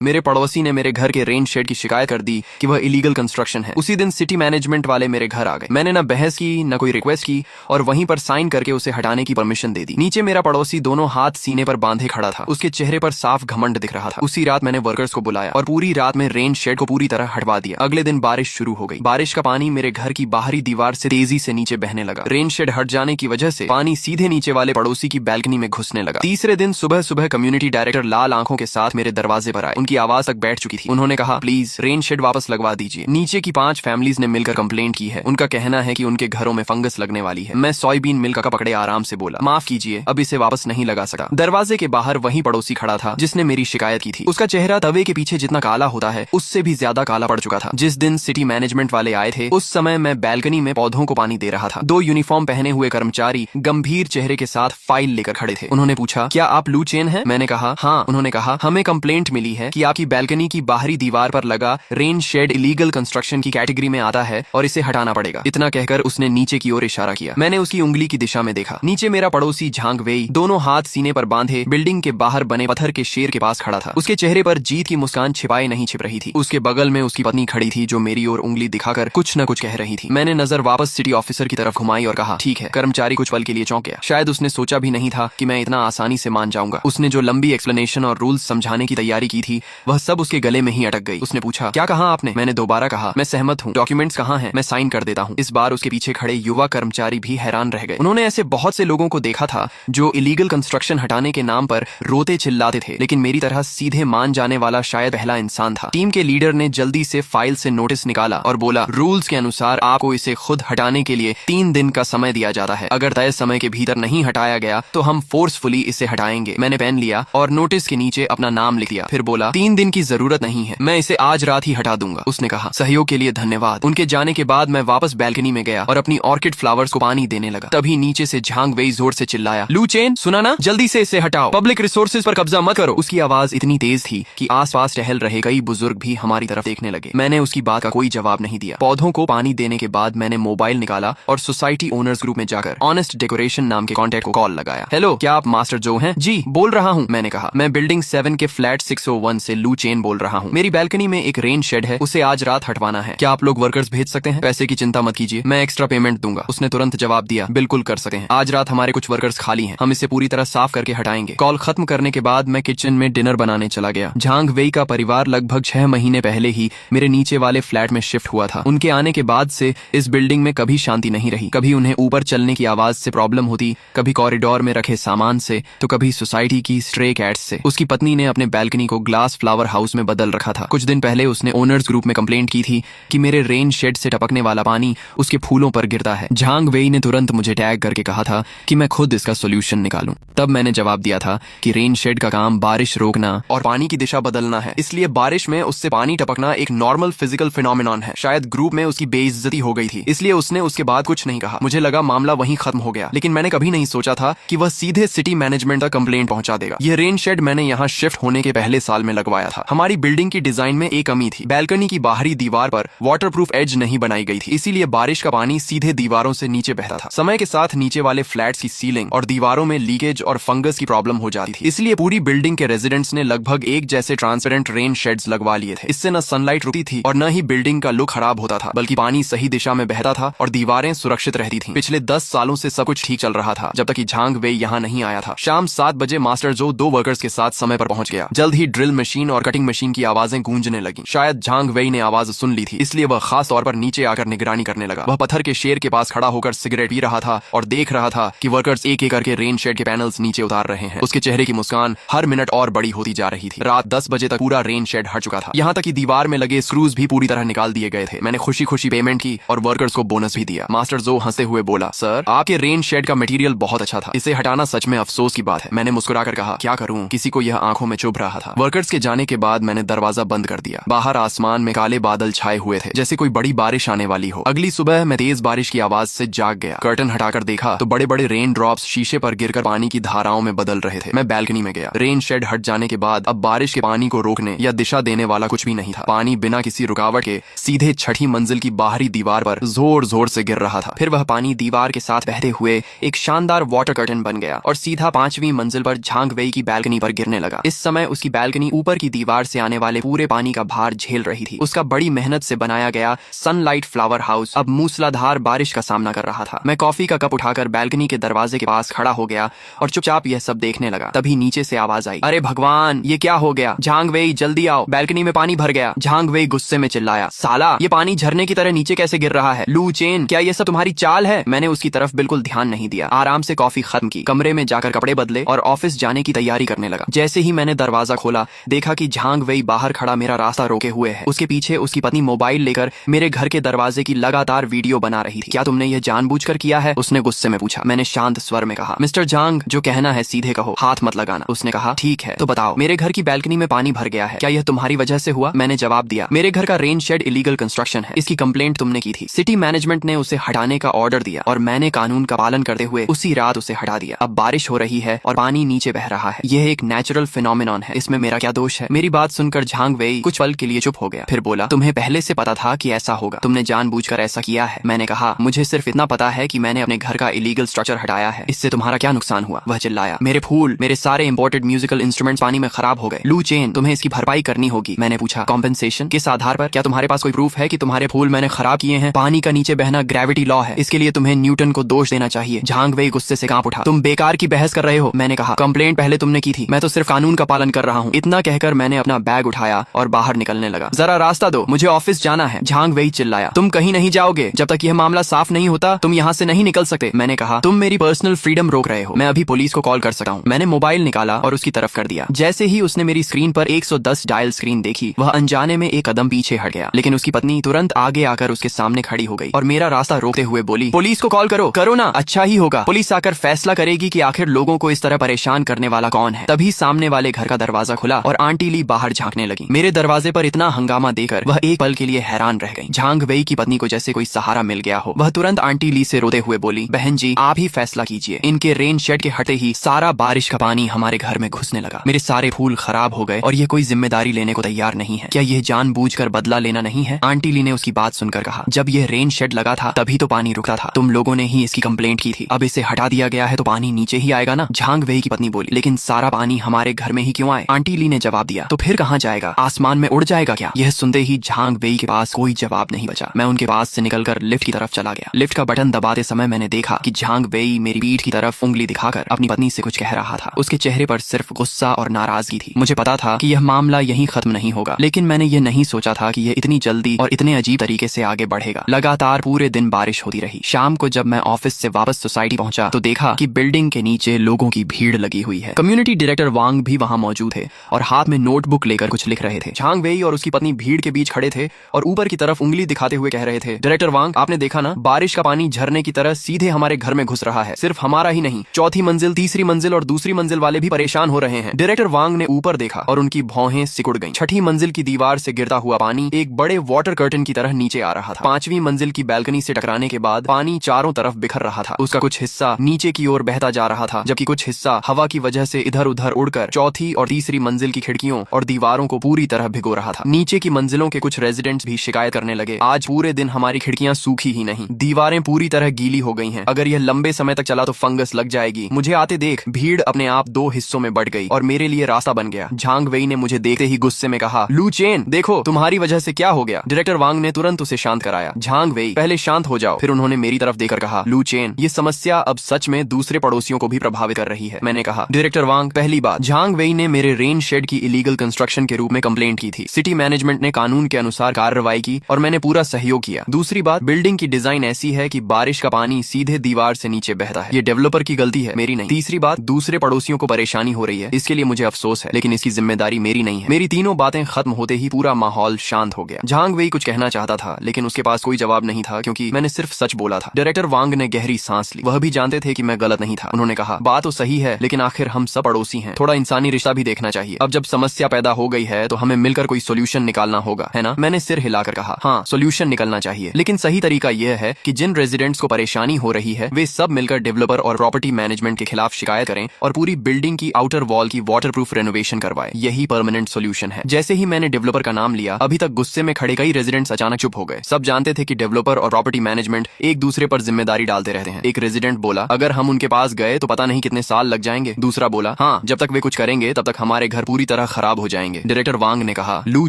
मेरे पड़ोसी ने मेरे घर के रेन शेड की शिकायत कर दी कि वह इलीगल कंस्ट्रक्शन है। उसी दिन सिटी मैनेजमेंट वाले मेरे घर आ गए। मैंने ना बहस की न कोई रिक्वेस्ट की और वहीं पर साइन करके उसे हटाने की परमिशन दे दी। नीचे मेरा पड़ोसी दोनों हाथ सीने पर बांधे खड़ा था। उसके चेहरे पर साफ घमंड दिख रहा था। उसी रात मैंने वर्कर्स को बुलाया और पूरी रात में रेन शेड को पूरी तरह हटवा दिया। अगले दिन बारिश शुरू हो गई। बारिश का पानी मेरे घर की बाहरी दीवार से तेजी से नीचे बहने लगा। रेन शेड हट जाने की वजह से पानी सीधे नीचे वाले पड़ोसी की बैल्कनी में घुसने लगा। तीसरे दिन सुबह सुबह कम्युनिटी डायरेक्टर लाल आंखों के साथ मेरे दरवाजे पर आए। उनकी आवाज तक बैठ चुकी थी। उन्होंने कहा, प्लीज रेन शेड वापस लगवा दीजिए। नीचे की 5 फैमिलीज ने मिलकर कंप्लेंट की है। उनका कहना है कि उनके घरों में फंगस लगने वाली है। मैं सोयाबीन मिल्क का पकड़े आराम से बोला, माफ कीजिए, अब इसे वापस नहीं लगा सका। दरवाजे के बाहर वही पड़ोसी खड़ा था जिसने मेरी शिकायत की थी। उसका चेहरा तवे के पीछे जितना काला होता है उससे भी ज्यादा काला पड़ चुका था। जिस दिन सिटी मैनेजमेंट वाले आए थे उस समय मैं बैल्कनी में पौधों को पानी दे रहा था। 2 यूनिफॉर्म पहने हुए कर्मचारी गंभीर चेहरे के साथ फाइल लेकर खड़े थे। उन्होंने पूछा, क्या आप लू चेन हैं? मैंने कहा, हाँ। उन्होंने कहा, हमें कंप्लेंट मिली है कि आपकी बैल्कनी की बाहरी दीवार पर लगा रेन शेड इलीगल कंस्ट्रक्शन की कैटेगरी में आता है और इसे हटाना पड़ेगा। इतना कहकर उसने नीचे की ओर इशारा किया। मैंने उसकी उंगली की दिशा में देखा। नीचे मेरा पड़ोसी झांग वेई दोनों हाथ सीने पर बांधे बिल्डिंग के बाहर बने पत्थर के शेर के पास खड़ा था। उसके चेहरे पर जीत की मुस्कान छिपाए नहीं छिप रही थी। उसके बगल में उसकी पत्नी खड़ी थी जो मेरी ओर उंगली दिखाकर कुछ न कुछ कह रही थी। मैंने नजर वापस सिटी ऑफिसर की तरफ घुमाई और कहा, ठीक है। कर्मचारी कुछ पल के लिए चौंक गया। शायद उसने सोचा भी नहीं था कि मैं इतना आसानी से मान जाऊंगा। उसने जो लंबी एक्सप्लेनेशन और रूल्स समझाने की तैयारी की थी वह सब उसके गले में ही अटक गई। उसने पूछा, क्या कहा आपने? मैंने दोबारा कहा, मैं सहमत हूँ। डॉक्यूमेंट्स कहाँ हैं? मैं साइन कर देता हूँ। इस बार उसके पीछे खड़े युवा कर्मचारी भी हैरान रह गए। उन्होंने ऐसे बहुत से लोगों को देखा था जो इलीगल कंस्ट्रक्शन हटाने के नाम पर रोते चिल्लाते थे, लेकिन मेरी तरह सीधे मान जाने वाला शायद पहला इंसान था। टीम के लीडर ने जल्दी से फाइल से नोटिस निकाला और बोला, रूल्स के अनुसार आपको इसे खुद हटाने के लिए 3 दिन का समय दिया जाता है। अगर तय समय के भीतर नहीं हटाया गया तो हम फोर्सफुली इसे हटाएंगे। मैंने पेन लिया और नोटिस के नीचे अपना नाम लिख दिया। फिर बोला, 3 दिन की जरूरत नहीं है, मैं इसे आज रात ही हटा दूंगा। उसने कहा, सहयोग के लिए धन्यवाद। उनके जाने के बाद मैं वापस बैल्कनी में गया और अपनी ऑर्किड फ्लावर्स को पानी देने लगा। तभी नीचे से झांग वेई जोर से चिल्लाया, लू चेन, सुना ना? जल्दी से इसे हटाओ, पब्लिक रिसोर्सेज पर कब्जा मत करो। उसकी आवाज इतनी तेज थी कि आसपास टहल रहे कई बुजुर्ग भी हमारी तरफ देखने लगे। मैंने उसकी बात का कोई जवाब नहीं दिया। पौधों को पानी देने के बाद मैंने मोबाइल निकाला और सोसाइटी ओनर्स ग्रुप में जाकर ऑनेस्ट डेकोरेशन नाम के कॉन्टैक्ट को कॉल लगाया। हेलो, क्या आप मास्टर जो हैं? जी, बोल रहा हूँ। मैंने कहा, मैं बिल्डिंग 7 के फ्लैट 601 से लू चेन बोल रहा हूँ। मेरी बैल्कनी में एक रेन शेड है, उसे आज रात हटवाना है। क्या आप लोग वर्कर्स भेज सकते हैं? पैसे की चिंता मत कीजिए, मैं एक्स्ट्रा पेमेंट दूंगा। उसने तुरंत जवाब दिया, बिल्कुल कर सकते हैं। आज रात हमारे कुछ वर्कर्स खाली हैं, हम इसे पूरी तरह साफ करके हटाएंगे। कॉल खत्म करने के बाद मैं किचन में डिनर बनाने चला गया। झांग वेई का परिवार लगभग 6 महीने पहले ही मेरे नीचे वाले फ्लैट में शिफ्ट हुआ था। उनके आने के बाद से इस बिल्डिंग में कभी शांति नहीं रही। कभी उन्हें ऊपर चलने की आवाज से प्रॉब्लम होती, कभी कॉरिडोर में रखे सामान से, तो कभी सोसाइटी की स्ट्रे कैट्स से। उसकी पत्नी ने अपने बैल्कनी को ग्लास फ्लावर हाउस में बदल रखा था। कुछ दिन पहले उसने ओनर्स ग्रुप में कंप्लेंट की थी कि मेरे रेन शेड से टपकने वाला पानी उसके फूलों पर गिरता है। झांग वेई ने तुरंत मुझे टैग करके कहा था कि मैं खुद इसका सोल्यूशन निकालूं। तब मैंने जवाब दिया था कि रेन शेड का काम बारिश रोकना और पानी की दिशा बदलना है, इसलिए बारिश में उससे पानी टपकना एक नॉर्मल फिजिकल फिनोमिनॉन है। शायद ग्रुप में उसकी बेइज्जती हो गई थी, इसलिए उसने उसके बाद कुछ नहीं कहा। मुझे लगा मामला वहीं खत्म हो गया, लेकिन मैंने कभी नहीं सोचा था कि वह सीधे सिटी मैनेजमेंट तक कंप्लेंट पहुंचा देगा। यह रेन शेड मैंने यहाँ शिफ्ट होने के पहले साल में लगवाया था। हमारी बिल्डिंग की डिजाइन में एक कमी थी, बैल्कनी की बाहरी दीवार पर वाटरप्रूफ एज नहीं बनाई गई थी, इसीलिए बारिश का पानी सीधे दीवारों से नीचे बहता था। समय के साथ नीचे वाले फ्लैट्स की सीलिंग और दीवारों में लीकेज और फंगस की प्रॉब्लम हो जाती थी, इसलिए पूरी बिल्डिंग के रेजिडेंट्स ने लगभग एक जैसे ट्रांसपेरेंट रेन शेड्स लगवा लिए थे। इससे न सनलाइट रुकती थी और न ही बिल्डिंग का लुक खराब होता था, बल्कि पानी सही दिशा में बहता था और दीवारें सुरक्षित रहती थीं। पिछले 10 सालों से सब कुछ ठीक चल रहा था जब तक कि झांग वेई यहाँ नहीं आया था। शाम 7 बजे मास्टर जो 2 वर्कर्स के साथ समय पर पहुंच गया। जल्द ही ड्रिल मशीन और कटिंग मशीन की आवाजें गूंजने लगी। शायद झांग वेई ने आवाज सुन ली थी, इसलिए वह खास तौर पर नीचे आकर निगरानी करने लगा। वह पत्थर के शेर के पास खड़ा होकर सिगरेट पी रहा था और देख रहा था कि वर्कर्स एक एक करके रेन शेड के पैनल्स नीचे उतार रहे हैं। उसके चेहरे की मुस्कान हर मिनट और बड़ी होती जा रही थी। रात 10 बजे तक पूरा रेन शेड हट चुका था, यहाँ तक कि दीवार में लगे स्क्रूज भी पूरी तरह निकाल दिए गए थे। मैंने खुशी खुशी पेमेंट की और वर्कर्स को बोनस भी दिया। मास्टर जो हंसते हुए बोला, सर आपके रेन शेड का मटेरियल बहुत अच्छा था, इसे हटाना सच में अफसोस की बात है। मैंने मुस्कुराकर कहा, क्या करूं, किसी को यह आंखों में चुभ रहा था। वर्कर्स के जाने के बाद मैंने दरवाजा बंद कर दिया। बाहर आसमान में काले बादल छाए हुए थे, जैसे कोई बड़ी बारिश आने वाली हो। अगली सुबह मैं तेज बारिश की आवाज से जाग गया। कर्टन हटाकर देखा तो बड़े बड़े रेन ड्रॉप्स शीशे पर गिरकर पानी की धाराओं में बदल रहे थे। मैं बैल्कनी में गया। रेन शेड हट जाने के बाद अब बारिश के पानी को रोकने या दिशा देने वाला कुछ भी नहीं था। पानी बिना किसी रुकावट के सीधे 6ठी मंजिल की बाहरी दीवार पर जोर जोर से गिर रहा था। फिर वह पानी दीवार के साथ बहते हुए एक शानदार वाटर कर्टन बन गया और सीधा 5वीं मंजिल पर झांग वेई की बैल्कनी पर गिरने लगा। इस समय उसकी बैल्कनी ऊपर ऊपर की दीवार से आने वाले पूरे पानी का भार झेल रही थी। उसका बड़ी मेहनत से बनाया गया सनलाइट फ्लावर हाउस अब मूसलाधार बारिश का सामना कर रहा था। मैं कॉफी का कप उठाकर बालकनी के दरवाजे के पास खड़ा हो गया और चुपचाप यह सब देखने लगा। तभी नीचे से आवाज आई, अरे भगवान, ये क्या हो गया? झांग वेई, जल्दी आओ, बालकनी में पानी भर गया। झांग वेई गुस्से में चिल्लाया, साला, ये पानी झरने की तरह नीचे कैसे गिर रहा है? लू चेन, क्या ये सब तुम्हारी चाल है? मैंने उसकी तरफ बिल्कुल ध्यान नहीं दिया। आराम से कॉफी खत्म की, कमरे में जाकर कपड़े बदले और ऑफिस जाने की तैयारी करने लगा। जैसे ही मैंने दरवाजा खोला, देखा कि झांग वेई बाहर खड़ा मेरा रास्ता रोके हुए है। उसके पीछे उसकी पत्नी मोबाइल लेकर मेरे घर के दरवाजे की लगातार वीडियो बना रही थी। क्या तुमने ये जानबूझकर किया है? उसने गुस्से में पूछा। मैंने शांत स्वर में कहा, मिस्टर झांग, जो कहना है सीधे कहो, हाथ मत लगाना। उसने कहा, ठीक है, तो बताओ, मेरे घर की बालकनी में पानी भर गया है, क्या यह तुम्हारी वजह से हुआ? मैंने जवाब दिया, मेरे घर का रेन शेड इलीगल कंस्ट्रक्शन है, इसकी कंप्लेंट तुमने की थी। सिटी मैनेजमेंट ने उसे हटाने का ऑर्डर दिया और मैंने कानून का पालन करते हुए उसी रात उसे हटा दिया। अब बारिश हो रही है और पानी नीचे बह रहा है। यह एक नेचुरल फिनोमिनॉन है, इसमें मेरा क्या दोष है? मेरी बात सुनकर झांग वेई कुछ पल के लिए चुप हो गया, फिर बोला, तुम्हें पहले से पता था कि ऐसा होगा, तुमने जानबूझकर ऐसा किया है? मैंने कहा, मुझे सिर्फ इतना पता है कि मैंने अपने घर का इलीगल स्ट्रक्चर हटाया है, इससे तुम्हारा क्या नुकसान हुआ? वह चिल्लाया, मेरे फूल, मेरे सारे इंपोर्टेड म्यूजिकल इंस्ट्रूमेंट्स पानी में खराब हो गए। लू चेन, तुम्हें इसकी भरपाई करनी होगी। मैंने पूछा, कॉम्पेंसेशन किस आधार पर? क्या तुम्हारे पास कोई प्रूफ है कि तुम्हारे फूल मैंने खराब किए हैं? पानी का नीचे बहना ग्रेविटी लॉ है, इसके लिए तुम्हें न्यूटन को दोष देना चाहिए। झांग वेई गुस्से से कांप उठा, तुम बेकार की बहस कर रहे हो। मैंने कहा, कंप्लेंट पहले तुमने की थी, मैं तो सिर्फ कानून का पालन कर रहा हूँ। इतना कहकर मैंने अपना बैग उठाया और बाहर निकलने लगा। जरा रास्ता दो, मुझे ऑफिस जाना है। झांग वेई चिल्लाया, तुम कहीं नहीं जाओगे जब तक यह मामला साफ नहीं होता, तुम यहाँ से नहीं निकल सकते। मैंने कहा, तुम मेरी पर्सनल फ्रीडम रोक रहे हो, मैं अभी पुलिस को कॉल कर सकता हूँ। मैंने मोबाइल निकाला और उसकी तरफ कर दिया। जैसे ही उसने मेरी स्क्रीन पर 110 डायल स्क्रीन देखी, वह अनजाने में एक कदम पीछे हट गया, लेकिन उसकी पत्नी तुरंत आगे आकर उसके सामने खड़ी हो गई और मेरा रास्ता रोकते हुए बोली, पुलिस को कॉल करो। करो ना, अच्छा ही होगा, पुलिस आकर फैसला करेगी कि आखिर लोगों को इस तरह परेशान करने वाला कौन है। तभी सामने वाले घर का दरवाजा खुला और आंटी ली बाहर झांकने लगी। मेरे दरवाजे पर इतना हंगामा देकर वह एक पल के लिए हैरान रह गई। झांग वेई की पत्नी को जैसे कोई सहारा मिल गया हो। वह तुरंत आंटी ली से रोते हुए बोली, बहन जी, आप ही फैसला कीजिए। इनके रेन शेड के हटते ही सारा बारिश का पानी हमारे घर में घुसने लगा। मेरे सारे फूल खराब हो गए और ये कोई जिम्मेदारी लेने को तैयार नहीं है। क्या यह जानबूझकर बदला लेना नहीं है? आंटी ली ने उसकी बात सुनकर कहा, जब यह रेन शेड लगा था तभी तो पानी रुकता था, तुम लोगों ने ही इसकी कंप्लेंट की थी। अब इसे हटा दिया गया है तो पानी नीचे ही आएगा ना। झांग वेई की पत्नी बोली, लेकिन सारा पानी हमारे घर में ही क्यों आए? आंटी ली ने जवाब दिया, तो फिर कहाँ जाएगा? आसमान में उड़ जाएगा क्या? यह सुनते ही झांग वेई के पास कोई जवाब नहीं बचा। मैं उनके पास से निकलकर लिफ्ट की तरफ चला गया। लिफ्ट का बटन दबाते समय मैंने देखा कि झांग वेई मेरी पीठ की तरफ उंगली दिखाकर अपनी पत्नी से कुछ कह रहा था। उसके चेहरे पर सिर्फ गुस्सा और नाराजगी थी। मुझे पता था कि यह मामला यहीं खत्म नहीं होगा, लेकिन मैंने यह नहीं सोचा था कि यह इतनी जल्दी और इतने अजीब तरीके से आगे बढ़ेगा। लगातार पूरे दिन बारिश होती रही। शाम को जब मैं ऑफिस से वापस सोसाइटी पहुंचा तो देखा कि बिल्डिंग के नीचे लोगों की भीड़ लगी हुई है। कम्युनिटी डायरेक्टर वांग भी वहां मौजूद थे और हाथ में नोटबुक लेकर कुछ लिख रहे थे। झांग वेई और उसकी पत्नी भीड़ के बीच खड़े थे और ऊपर की तरफ उंगली दिखाते हुए कह रहे थे, डायरेक्टर वांग, आपने देखा ना, बारिश का पानी झरने की तरह सीधे हमारे घर में घुस रहा है। सिर्फ हमारा ही नहीं, चौथी मंजिल, तीसरी मंजिल और दूसरी मंजिल वाले भी परेशान हो रहे हैं। डायरेक्टर वांग ने ऊपर देखा और उनकी भौहें सिकुड़ गईं। छठी मंजिल की दीवार से गिरता हुआ पानी एक बड़े वाटर कर्टन की तरह नीचे आ रहा था। पांचवी मंजिल की बैल्कनी से टकराने के बाद पानी चारों तरफ बिखर रहा था। उसका कुछ हिस्सा नीचे की ओर बहता जा रहा था, जबकि कुछ हिस्सा हवा की वजह से इधर उधर उड़कर चौथी और तीसरी मंजिल की खिड़कियों और दीवारों को पूरी तरह भिगो रहा था। नीचे की मंजिलों के कुछ रेजिडेंट्स भी शिकायत करने लगे, आज पूरे दिन हमारी खिड़कियां सूखी ही नहीं, दीवारें पूरी तरह गीली हो गई हैं। अगर यह लंबे समय तक चला तो फंगस लग जाएगी। मुझे आते देख भीड़ अपने आप दो हिस्सों में बढ़ गई और मेरे लिए रास्ता बन गया। झांग वेई ने मुझे देखते ही गुस्से में कहा, लू चेन, देखो तुम्हारी वजह से क्या हो गया। डायरेक्टर वांग ने तुरंत उसे शांत कराया। झांग वेई, पहले शांत हो जाओ। फिर उन्होंने मेरी तरफ देखकर कहा, लू चेन, ये समस्या अब सच में दूसरे पड़ोसियों को भी प्रभावित कर रही है। मैंने कहा, डायरेक्टर वांग, पहली बात, झांग वेई ने मेरे रेन शेड की इलीगल कंस्ट्रक्शन के रूप में कंप्लेंट की थी। सिटी मैनेजमेंट ने कानून के अनुसार कार्रवाई की और मैंने पूरा सहयोग किया। दूसरी बात, बिल्डिंग की डिजाइन ऐसी है कि बारिश का पानी सीधे दीवार से नीचे बहता है। ये डेवलपर की गलती है, मेरी नहीं। तीसरी बात, दूसरे पड़ोसियों को परेशानी हो रही है, इसके लिए मुझे अफसोस है, लेकिन इसकी जिम्मेदारी मेरी नहीं है। मेरी तीनों बातें खत्म होते ही पूरा माहौल शांत हो गया। झांग वेई कुछ कहना चाहता था, लेकिन उसके पास कोई जवाब नहीं था क्योंकि मैंने सिर्फ सच बोला था। डायरेक्टर वांग ने गहरी सांस ली। वह भी जानते थे कि मैं गलत नहीं था। उन्होंने कहा, बात तो सही है, लेकिन आखिर हम सब पड़ोसी हैं, थोड़ा इंसानी रिश्ता भी देखना चाहिए। अब जब समस्या पैदा हो गई है तो हमें मिलकर कोई सोल्यूशन निकालना होगा, है ना? मैंने सिर हिलाकर कहा, हाँ, सोल्यूशन निकलना चाहिए, लेकिन सही तरीका यह है कि जिन रेजिडेंट्स को परेशानी हो रही है वे सब मिलकर डेवलपर और प्रॉपर्टी मैनेजमेंट के खिलाफ शिकायत करें और पूरी बिल्डिंग की आउटर वॉल की वाटरप्रूफ रेनोवेशन करवाएं। यही परमानेंट सोल्यूशन है। जैसे ही मैंने डेवलपर का नाम लिया, अभी तक गुस्से में खड़े कई रेजिडेंट्स अचानक चुप हो गए। सब जानते थे कि डेवलपर और प्रॉपर्टी मैनेजमेंट एक दूसरे पर जिम्मेदारी डालते रहते हैं। एक रेजिडेंट बोला, अगर हम उनके पास गए तो पता नहीं कितने साल लग जाएंगे। दूसरा बोला, हाँ, जब तक वे कुछ करेंगे तब तक हमारे घर पूरी तरह तरह खराब हो जाएंगे। डायरेक्टर वांग ने कहा, लू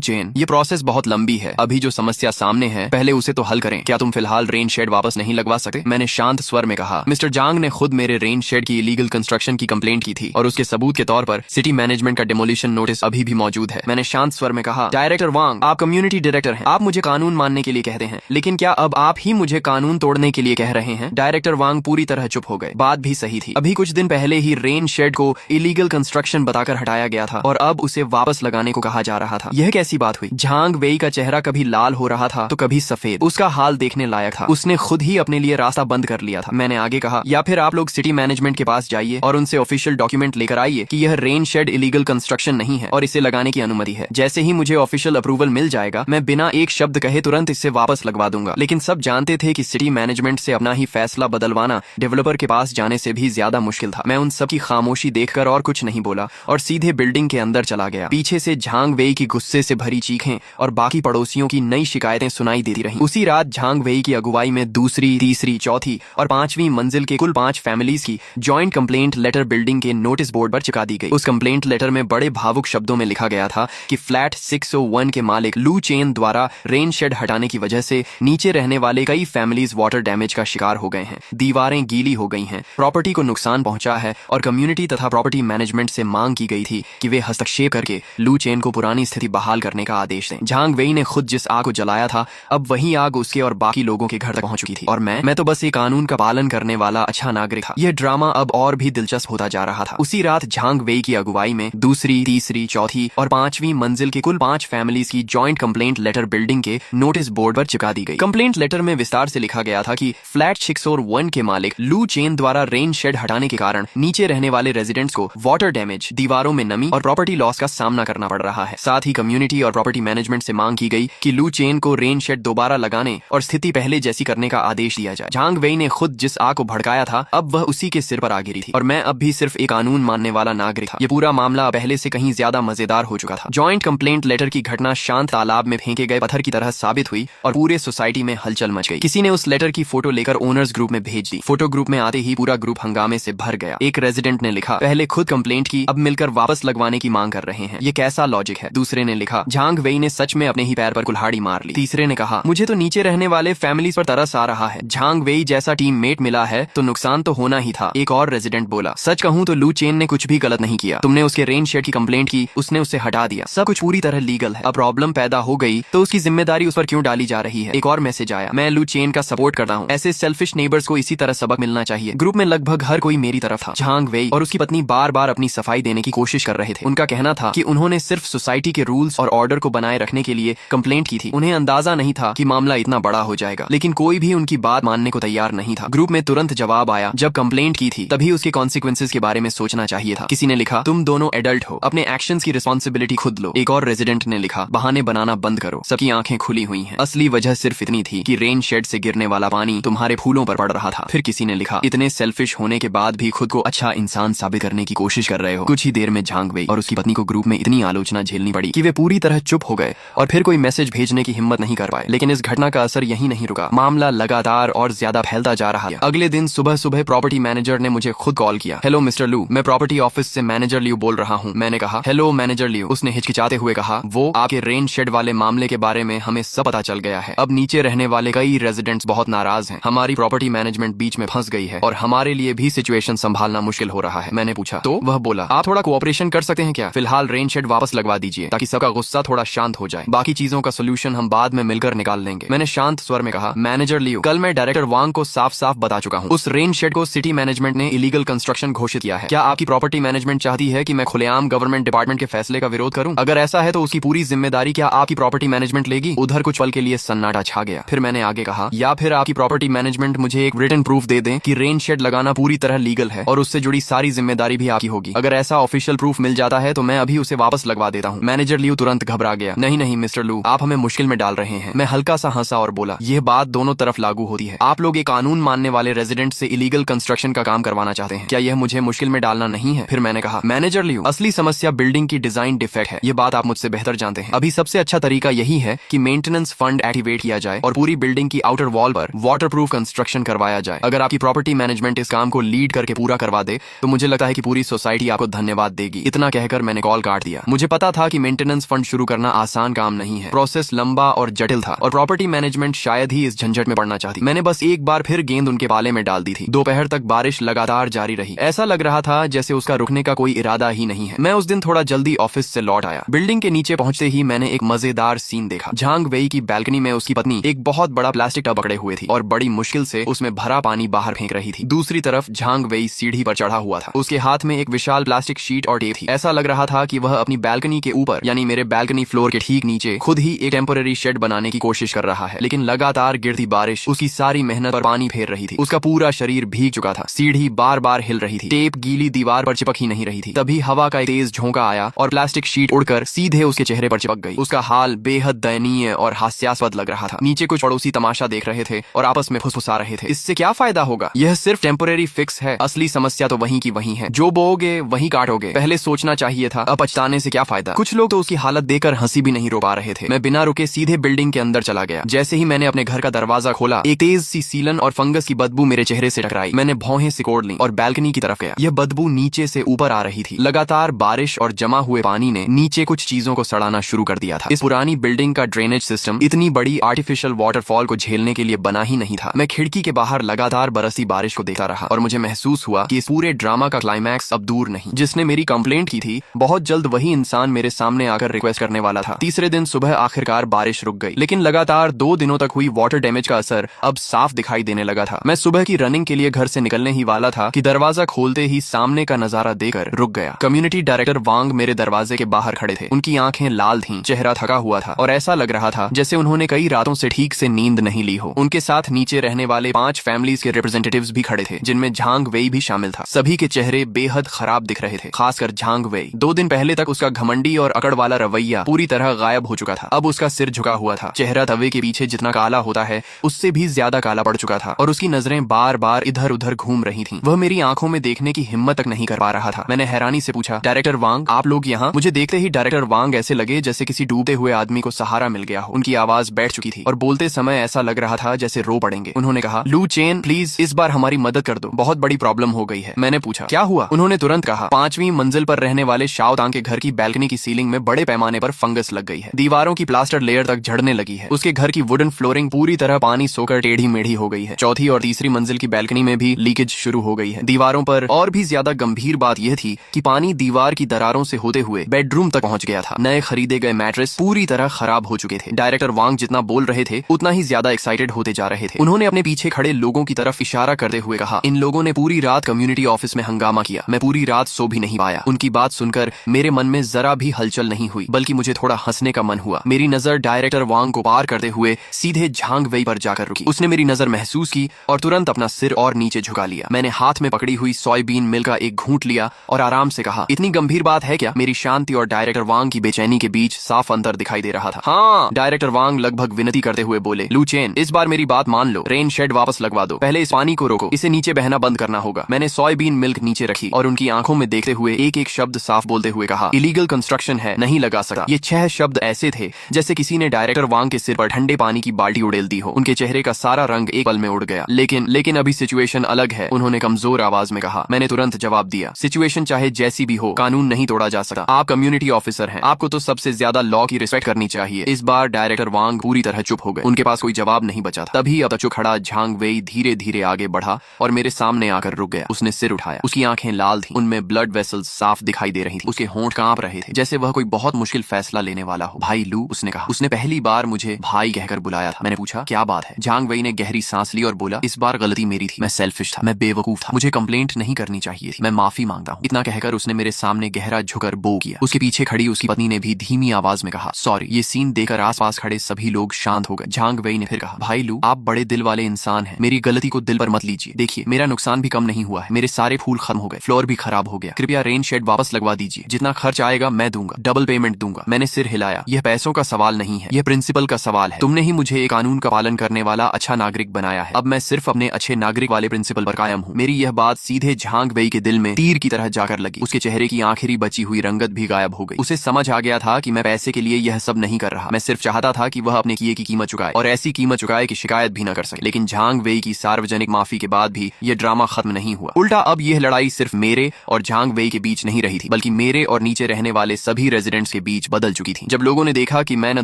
चेन, ये प्रोसेस बहुत लंबी है, अभी जो समस्या सामने है पहले उसे तो हल करें। क्या तुम फिलहाल रेन शेड वापस नहीं लगवा सकते? मैंने शांत स्वर में कहा। मिस्टर जांग ने खुद मेरे रेन शेड की इलीगल कंस्ट्रक्शन की कंप्लेंट की थी और उसके सबूत के तौर पर सिटी मैनेजमेंट का डिमोलिशन नोटिस अभी भी मौजूद है। मैंने शांत स्वर में कहा, डायरेक्टर वांग, आप कम्युनिटी डायरेक्टर हैं, आप मुझे कानून मानने के लिए कहते हैं, लेकिन क्या अब आप ही मुझे कानून तोड़ने के लिए कह रहे हैं? डायरेक्टर वांग पूरी तरह चुप हो गए। बात भी सही थी, अभी कुछ दिन पहले ही रेन शेड को इलीगल कंस्ट्रक्शन बताकर हटाया गया था और अब उसे वापस लगाने को कहा जा रहा था। यह कैसी बात हुई? झांग वेई का चेहरा कभी लाल हो रहा था तो कभी सफेद, उसका हाल देखने लायक था। उसने खुद ही अपने लिए रास्ता बंद कर लिया था। मैंने आगे कहा, या फिर आप लोग सिटी मैनेजमेंट के पास जाइए और उनसे ऑफिशियल डॉक्यूमेंट लेकर आइए कि यह रेन शेड इलीगल कंस्ट्रक्शन नहीं है और इसे लगाने की अनुमति है। जैसे ही मुझे ऑफिशियल अप्रूवल मिल जाएगा, मैं बिना एक शब्द कहे तुरंत इसे वापस लगवा दूंगा। लेकिन सब जानते थे कि सिटी मैनेजमेंट से अपना ही फैसला बदलवाना डेवलपर के पास जाने से भी ज्यादा मुश्किल था। मैं उन सब की खामोशी देखकर और कुछ नहीं बोला और सीधे बिल्डिंग के अंदर चला गया। पीछे से झांग वेई की गुस्से से भरी चीखें और बाकी पड़ोसियों की नई शिकायतें सुनाई देती रहीं। उसी रात झांग वेई की अगुवाई में दूसरी, तीसरी, चौथी और पांचवी मंजिल के कुल 5 फैमिलीज की जॉइंट कंप्लेंट लेटर बिल्डिंग के नोटिस बोर्ड पर चिपका दी गई। उस कंप्लेंट लेटर में बड़े भावुक शब्दों में लिखा गया था कि फ्लैट 601 के मालिक लू चेन द्वारा रेन शेड हटाने की वजह से नीचे रहने वाले कई फैमिलीज वाटर डैमेज का शिकार हो गए हैं, दीवारें गीली हो गई हैं, प्रॉपर्टी को नुकसान पहुंचा है और कम्युनिटी तथा प्रॉपर्टी मैनेजमेंट से मांग की गई थी कि वे हस्तक्षेप करके लू चेन को पुरानी स्थिति बहाल करने का आदेश दें। झांग वेई ने खुद जिस आग को जलाया था, अब वही आग उसके और बाकी लोगों के घर तक पहुंच चुकी थी और मैं तो बस एक कानून का पालन करने वाला अच्छा नागरिक था। यह ड्रामा अब और भी दिलचस्प होता जा रहा था। उसी रात झांग वेई की अगुवाई में दूसरी, तीसरी, चौथी और पांचवी मंजिल के कुल 5 फैमिलीज की जॉइंट कंप्लेंट लेटर बिल्डिंग के नोटिस बोर्ड पर चिपका दी गई। कंप्लेंट लेटर में विस्तार से लिखा गया था कि फ्लैट 601 के मालिक लू चेन द्वारा रेन शेड हटाने के कारण नीचे रहने वाले रेजिडेंट्स को वाटर डैमेज, दीवारों में नमी और प्रॉपर्टी लॉस का सामना करना पड़ रहा है। साथ ही कम्युनिटी और प्रॉपर्टी मैनेजमेंट से मांग की गई कि लू चेन को रेन शेड दोबारा लगाने और स्थिति पहले जैसी करने का आदेश दिया जाए। झांग वेई ने खुद जिस आग को भड़काया था, अब वह उसी के सिर पर आ गिरी थी और मैं अब भी सिर्फ एक कानून मानने वाला नागरिक था। ये पूरा मामला पहले से कहीं ज्यादा मजेदार हो चुका था। जॉइंट कंप्लेंट लेटर की घटना शांत तालाब में फेंके गए पत्थर की तरह साबित हुई और पूरे सोसाइटी में हलचल मच गई। किसी ने उस लेटर की फोटो लेकर ओनर्स ग्रुप में भेज दी। फोटो ग्रुप में आते ही पूरा ग्रुप हंगामे से भर गया। एक रेजिडेंट ने लिखा, पहले खुद कंप्लेंट की, अब मिलकर वापस लगवाने की मांग कर रहे हैं, ये कैसा लॉजिक है? दूसरे ने लिखा, झांग वेई ने सच में अपने ही पैर पर कुल्हाड़ी मार ली। तीसरे ने कहा, मुझे तो नीचे रहने वाले फैमिलीज पर तरस आ रहा है, झांग वेई जैसा टीममेट मिला है तो नुकसान तो होना ही था। एक और रेजिडेंट बोला, सच कहूं तो लू चेन ने कुछ भी गलत नहीं किया, तुमने उसके रेन शेड की कंप्लेंट की, उसने उसे हटा दिया, सब कुछ पूरी तरह लीगल है। अब प्रॉब्लम पैदा हो गई तो उसकी जिम्मेदारी उस पर क्यों डाली जा रही है? एक और मैसेज आया, मैं लू चेन का सपोर्ट करता हूँ, ऐसे सेल्फिश नेबर्स को इसी तरह सबक मिलना चाहिए। ग्रुप में लगभग हर कोई मेरी तरफ था। झांग वेई और उसकी पत्नी बार बार अपनी सफाई देने की कोशिश कर रहे थे। उनका कहना था कि उन्होंने सिर्फ सोसाइटी के रूल्स और ऑर्डर को बनाए रखने के लिए कंप्लेंट की थी, उन्हें अंदाजा नहीं था कि मामला इतना बड़ा हो जाएगा। लेकिन कोई भी उनकी बात मानने को तैयार नहीं था। ग्रुप में तुरंत जवाब आया, जब कंप्लेंट की थी तभी उसके कॉन्सिक्वेंसेज के बारे में सोचना चाहिए था। किसी ने लिखा, तुम दोनों एडल्ट हो, अपने एक्शंस की रिस्पॉन्सिबिलिटी खुद लो। एक और रेजिडेंट ने लिखा, बहाने बनाना बंद करो, सबकी आंखें खुली हुई हैं, असली वजह सिर्फ इतनी थी कि रेन शेड से गिरने वाला पानी तुम्हारे फूलों पर पड़ रहा था। फिर किसी ने लिखा, इतने सेल्फिश होने के बाद भी खुद को अच्छा इंसान साबित करने की कोशिश कर रहे हो। कुछ ही देर में झांग वेई और उसकी पत्नी को ग्रुप में इतनी आलोचना झेलनी पड़ी कि वे पूरी तरह चुप हो गए और फिर कोई मैसेज भेजने की हिम्मत नहीं कर पाए। लेकिन इस घटना का असर यही नहीं रुका, मामला लगातार और ज्यादा फैलता जा रहा है। अगले दिन सुबह सुबह प्रॉपर्टी मैनेजर ने मुझे खुद कॉल किया। हेलो मिस्टर लू, मैं प्रॉपर्टी ऑफिस से मैनेजर लियू बोल रहा हूँ। मैंने कहा, हेलो मैनेजर लियू। उसने हिचकिचाते हुए कहा, वो आपके रेन शेड वाले मामले के बारे में हमें सब पता चल गया है। अब नीचे रहने वाले कई रेजिडेंट्स बहुत नाराज हैं। हमारी प्रॉपर्टी मैनेजमेंट बीच में फंस गई है और हमारे लिए भी सिचुएशन संभालना मुश्किल हो रहा है। मैंने पूछा, तो वह बोला, आप थोड़ा कोऑपरेशन कर सकते हैं क्या? फिलहाल रेन शेड वापस लगवा दीजिए ताकि सबका गुस्सा थोड़ा शांत हो जाए, बाकी चीजों का सोल्यूशन हम बाद में मिलकर निकाल लेंगे। मैंने शांत स्वर में कहा, मैनेजर लियू, कल मैं डायरेक्टर वांग को साफ साफ बता चुका हूँ, उस रेन शेड को सिटी मैनेजमेंट ने इलीगल कंस्ट्रक्शन घोषित किया है। क्या आपकी प्रॉपर्टी मैनेजमेंट चाहती है कि मैं खुलेआम गवर्नमेंट डिपार्टमेंट के फैसले का विरोध करूं? अगर ऐसा है तो उसकी पूरी जिम्मेदारी क्या आपकी प्रॉपर्टी मैनेजमेंट लेगी? उधर कुछ पल के लिए सन्नाटा छा गया। फिर मैंने आगे कहा, या फिर आपकी प्रॉपर्टी मैनेजमेंट मुझे एक रिटन प्रूफ दे दें कि रेन शेड लगाना पूरी तरह लीगल है और उससे जुड़ी सारी जिम्मेदारी भी आपकी होगी। अगर ऐसा ऑफिशियल प्रूफ मिल जाता है तो मैं अभी उसे वापस लगवा देता हूँ। मैनेजर लियू तुरंत घबरा गया। नहीं नहीं मिस्टर लू, आप हमें मुश्किल में डाल रहे हैं। मैं हल्का सा हंसा और बोला, यह बात दोनों तरफ लागू होती है। आप लोग एक कानून मानने वाले रेजिडेंट से इलीगल कंस्ट्रक्शन का काम करवाना चाहते हैं, क्या यह मुझे मुश्किल में डालना नहीं है? फिर मैंने कहा, मैनेजर लियू, असली समस्या बिल्डिंग की डिजाइन डिफेक्ट है, ये बात आप मुझसे बेहतर जानते हैं। अभी सबसे अच्छा तरीका यही है कि मेंटेनेंस फंड एक्टिवेट किया जाए और पूरी बिल्डिंग की आउटर वॉल पर वाटरप्रूफ कंस्ट्रक्शन करवाया जाए। अगर आपकी प्रॉपर्टी मैनेजमेंट इस काम को लीड करके पूरा करवा दे तो मुझे लगता है कि पूरी सोसाइटी आपको धन्यवाद देगी। इतना कहकर मैंने मैंने कॉल काट दिया। मुझे पता था कि मेंटेनेंस फंड शुरू करना आसान काम नहीं है, प्रोसेस लंबा और जटिल था और प्रॉपर्टी मैनेजमेंट शायद ही इस झंझट में पड़ना चाहती। मैंने बस एक बार फिर गेंद उनके पाले में डाल दी थी। दोपहर तक बारिश लगातार जारी रही। ऐसा लग रहा था जैसे उसका रुकने का कोई इरादा ही नहीं है। मैं उस दिन थोड़ा जल्दी ऑफिस से लौट आया। बिल्डिंग के नीचे पहुंचते ही मैंने एक मजेदार सीन देखा। झांग वेई की बैल्कनी में उसकी पत्नी एक बहुत बड़ा प्लास्टिक टब पकड़े हुए थी और बड़ी मुश्किल से उसमें भरा पानी बाहर फेंक रही थी। दूसरी तरफ झांग वेई सीढ़ी पर चढ़ा हुआ था। उसके हाथ में एक विशाल प्लास्टिक शीट और टेप थी। ऐसा लग रहा था कि वह अपनी बैल्कनी के ऊपर यानी मेरे बैल्कनी फ्लोर के ठीक नीचे खुद ही एक टेम्पोररी शेड बनाने की कोशिश कर रहा है। लेकिन लगातार गिरती बारिश उसकी सारी मेहनत पर पानी फेर रही थी। उसका पूरा शरीर भीग चुका था। सीढ़ी बार बार हिल रही थी। टेप गीली दीवार पर चिपक ही नहीं रही थी। तभी हवा का एक तेज झोंका आया और प्लास्टिक शीट उड़कर सीधे उसके चेहरे पर चिपक गई। उसका हाल बेहद दयनीय और हास्यास्पद लग रहा था। नीचे कुछ पड़ोसी तमाशा देख रहे थे और आपस में फुसफुसा रहे थे। इससे क्या फायदा होगा, यह सिर्फ टेम्पोररी फिक्स है, असली समस्या तो वहीं की वहीं है। जो बोओगे वहीं काटोगे। पहले सोचना चाहिए था, अब पछताने से क्या फायदा। कुछ लोग तो उसकी हालत देखकर हंसी भी नहीं रोक पा रहे थे। मैं बिना रुके सीधे बिल्डिंग के अंदर चला गया। जैसे ही मैंने अपने घर का दरवाजा खोला, एक तेज सी सीलन और फंगस की बदबू मेरे चेहरे से टकराई। मैंने भौहें सिकोड़ ली और बैल्कनी की तरफ गया। यह बदबू नीचे से ऊपर आ रही थी। लगातार बारिश और जमा हुए पानी ने नीचे कुछ चीजों को सड़ाना शुरू कर दिया था। इस पुरानी बिल्डिंग का ड्रेनेज सिस्टम इतनी बड़ी आर्टिफिशियल वाटरफॉल को झेलने के लिए बना ही नहीं था। मैं खिड़की के बाहर लगातार बरसी बारिश को देखता रहा और मुझे महसूस हुआ कि इस पूरे ड्रामा का क्लाइमैक्स अब दूर नहीं। जिसने मेरी कंप्लेंट की थी, बहुत जल्द वही इंसान मेरे सामने आकर रिक्वेस्ट करने वाला था। तीसरे दिन सुबह आखिरकार बारिश रुक गई, लेकिन लगातार 2 दिनों तक हुई वाटर डैमेज का असर अब साफ दिखाई देने लगा था। मैं सुबह की रनिंग के लिए घर से निकलने ही वाला था कि दरवाजा खोलते ही सामने का नजारा देखकर रुक गया। कम्युनिटी डायरेक्टर वांग मेरे दरवाजे के बाहर खड़े थे। उनकी आंखें लाल थीं, चेहरा थका हुआ था और ऐसा लग रहा था जैसे उन्होंने कई रातों से ठीक से नींद नहीं ली हो। उनके साथ नीचे रहने वाले 5 फैमिलीज के रिप्रेजेंटेटिव्स भी खड़े थे, जिनमें झांग वेई भी शामिल था। सभी के चेहरे बेहद खराब दिख रहे थे, खासकर झांग वेई। 2 दिन पहले तक उसका घमंडी और अकड़ वाला रवैया पूरी तरह गायब हो चुका था। अब उसका सिर झुका हुआ था। चेहरा तवे के पीछे जितना काला होता है उससे भी ज्यादा काला पड़ चुका था और उसकी नजरें बार बार इधर उधर घूम रही थीं। वह मेरी आंखों में देखने की हिम्मत तक नहीं कर पा रहा था। मैंने हैरानी से पूछा, डायरेक्टर वांग, आप लोग यहाँ? मुझे देखते ही डायरेक्टर वांग ऐसे लगे जैसे किसी डूबते हुए आदमी को सहारा मिल गया हो। उनकी आवाज बैठ चुकी थी और बोलते समय ऐसा लग रहा था जैसे रो पड़ेंगे। उन्होंने कहा, लू चेन, प्लीज इस बार हमारी मदद कर दो, बहुत बड़ी प्रॉब्लम हो गई है। मैंने पूछा, क्या हुआ? उन्होंने तुरंत कहा, 5वीं मंजिल पर रहने वाले शाओ तांग के घर की बैल्कनी की सीलिंग में बड़े पैमाने पर फंगस लग गई है। दीवारों की प्लास्टर लेयर तक झड़ने लगी है। उसके घर की वुडन फ्लोरिंग पूरी तरह पानी सोकर टेढ़ी मेढ़ी हो गई है। चौथी और तीसरी मंजिल की बैल्कनी में भी लीकेज शुरू हो गई है। दीवारों पर और भी ज्यादा गंभीर बात यह थी कि पानी दीवार की दरारों से होते हुए बेडरूम तक पहुंच गया था। नए खरीदे गए मैट्रेस पूरी तरह खराब हो चुके थे। डायरेक्टर वांग जितना बोल रहे थे उतना ही ज्यादा एक्साइटेड होते जा रहे थे। उन्होंने अपने पीछे खड़े लोगों की तरफ इशारा करते हुए कहा, इन लोगों ने पूरी रात कम्युनिटी ऑफिस में हंगामा किया। मैं पूरी रात सो भी नहीं पाया। उनकी बात सुनकर मेरे मन में जरा भी हलचल नहीं हुई, बल्कि मुझे थोड़ा हंसने का मन हुआ। मेरी नजर डायरेक्टर वांग को पार करते हुए सीधे झांग वेई पर जाकर रुकी। उसने मेरी नजर महसूस की और तुरंत अपना सिर और नीचे झुका लिया। मैंने हाथ में पकड़ी हुई सोयाबीन मिल्क का एक घूंट लिया और आराम से कहा, इतनी गंभीर बात है क्या? मेरी शांति और डायरेक्टर वांग की बेचैनी के बीच साफ अंतर दिखाई दे रहा था। हाँ, डायरेक्टर वांग लगभग विनती करते हुए बोले, लू चेन, इस बार मेरी बात मान लो। रेन शेड वापस लगवा दो। पहले इस पानी को रोको, इसे नीचे बहना बंद करना होगा। मैंने सोयाबीन मिल्क नीचे रखी और उनकी आंखों में देखते हुए एक एक शब्द साफ बोलते हुए कहा, इलीगल कंस्ट्रक्शन है, नहीं लगा सकता। ये 6 शब्द ऐसे थे जैसे किसी ने डायरेक्टर वांग के सिर पर ठंडे पानी की बाल्टी उड़ेल दी हो। उनके चेहरे का सारा रंग एक पल में उड़ गया। लेकिन अभी सिचुएशन अलग है, उन्होंने कमजोर आवाज में कहा। मैंने तुरंत जवाब दिया, सिचुएशन चाहे जैसी भी हो, कानून नहीं तोड़ा जा सकता। आप कम्युनिटी ऑफिसर हैं, आपको तो सबसे ज्यादा लॉ की रिस्पेक्ट करनी चाहिए। इस बार डायरेक्टर वांग पूरी तरह चुप हो गए। उनके पास कोई जवाब नहीं बचा था। तभी अब तक खड़ा झांग वेई धीरे धीरे आगे बढ़ा और मेरे सामने आकर रुक गया। उसने सिर उठाया। उसकी आंखें लाल थीं, उनमें ब्लड वेसल्स साफ दिखाई दे रही थी। उसके होंठ कांप रहे थे जैसे वह कोई बहुत मुश्किल फैसला लेने वाला हो। भाई लू, उसने कहा। उसने पहली बार मुझे भाई कहकर बुलाया था। मैंने पूछा, क्या बात है? झांग वेई ने गहरी सांस ली और बोला, इस बार गलती मेरी थी। मैं सेल्फिश था, मैं बेवकूफ था, मुझे कंप्लेंट नहीं करनी चाहिए थी। मैं माफी मांगता हूँ। इतना कहकर उसने मेरे सामने गहरा झुकर बो किया। उसके पीछे खड़ी उसकी पत्नी ने भी धीमी आवाज में कहा, सॉरी। ये सीन देखकर आसपास खड़े सभी लोग शांत हो गए। झांग वेई ने फिर कहा, भाई लू, आप बड़े दिल वाले इंसान हैं, मेरी गलती को दिल पर मत लीजिए। देखिए, मेरा नुकसान भी कम नहीं हुआ है। मेरे सारे फूल खत्म हो गए, फ्लोर भी खराब हो गया। कृपया रेन शेड वापस लगवा दीजिए। जितना खर्च आएगा मैं दूंगा, डबल पेमेंट दूंगा। मैंने सिर हिलाया। यह पैसों का सवाल नहीं है, यह प्रिंसिपल का सवाल है। तुमने ही मुझे एक कानून का पालन करने वाला अच्छा नागरिक बनाया है। अब मैं सिर्फ अपने अच्छे नागरिक वाले प्रिंसिपल पर कायम हूँ। मेरी यह बात सीधे झांग वेई के दिल में तीर की तरह जाकर लगी। उसके चेहरे की आखिरी बची हुई रंगत भी गायब हो गई। उसे समझ आ गया था कि मैं पैसे के लिए यह सब नहीं कर रहा। मैं सिर्फ चाहता था कि वह अपने किए की कीमत चुकाए और ऐसी कीमत चुकाए कि शिकायत भी न कर सके। लेकिन झांग वेई की सार्वजनिक माफी के बाद भी यह ड्रामा खत्म नहीं हुआ। उल्टा अब यह लड़ाई सिर्फ मेरे और झांग वेई के बीच नहीं रही थी, बल्कि मेरे और नीचे रहने वाले सभी रेजिडेंट्स के बीच बदल चुकी थी। जब लोगों ने देखा कि मैं न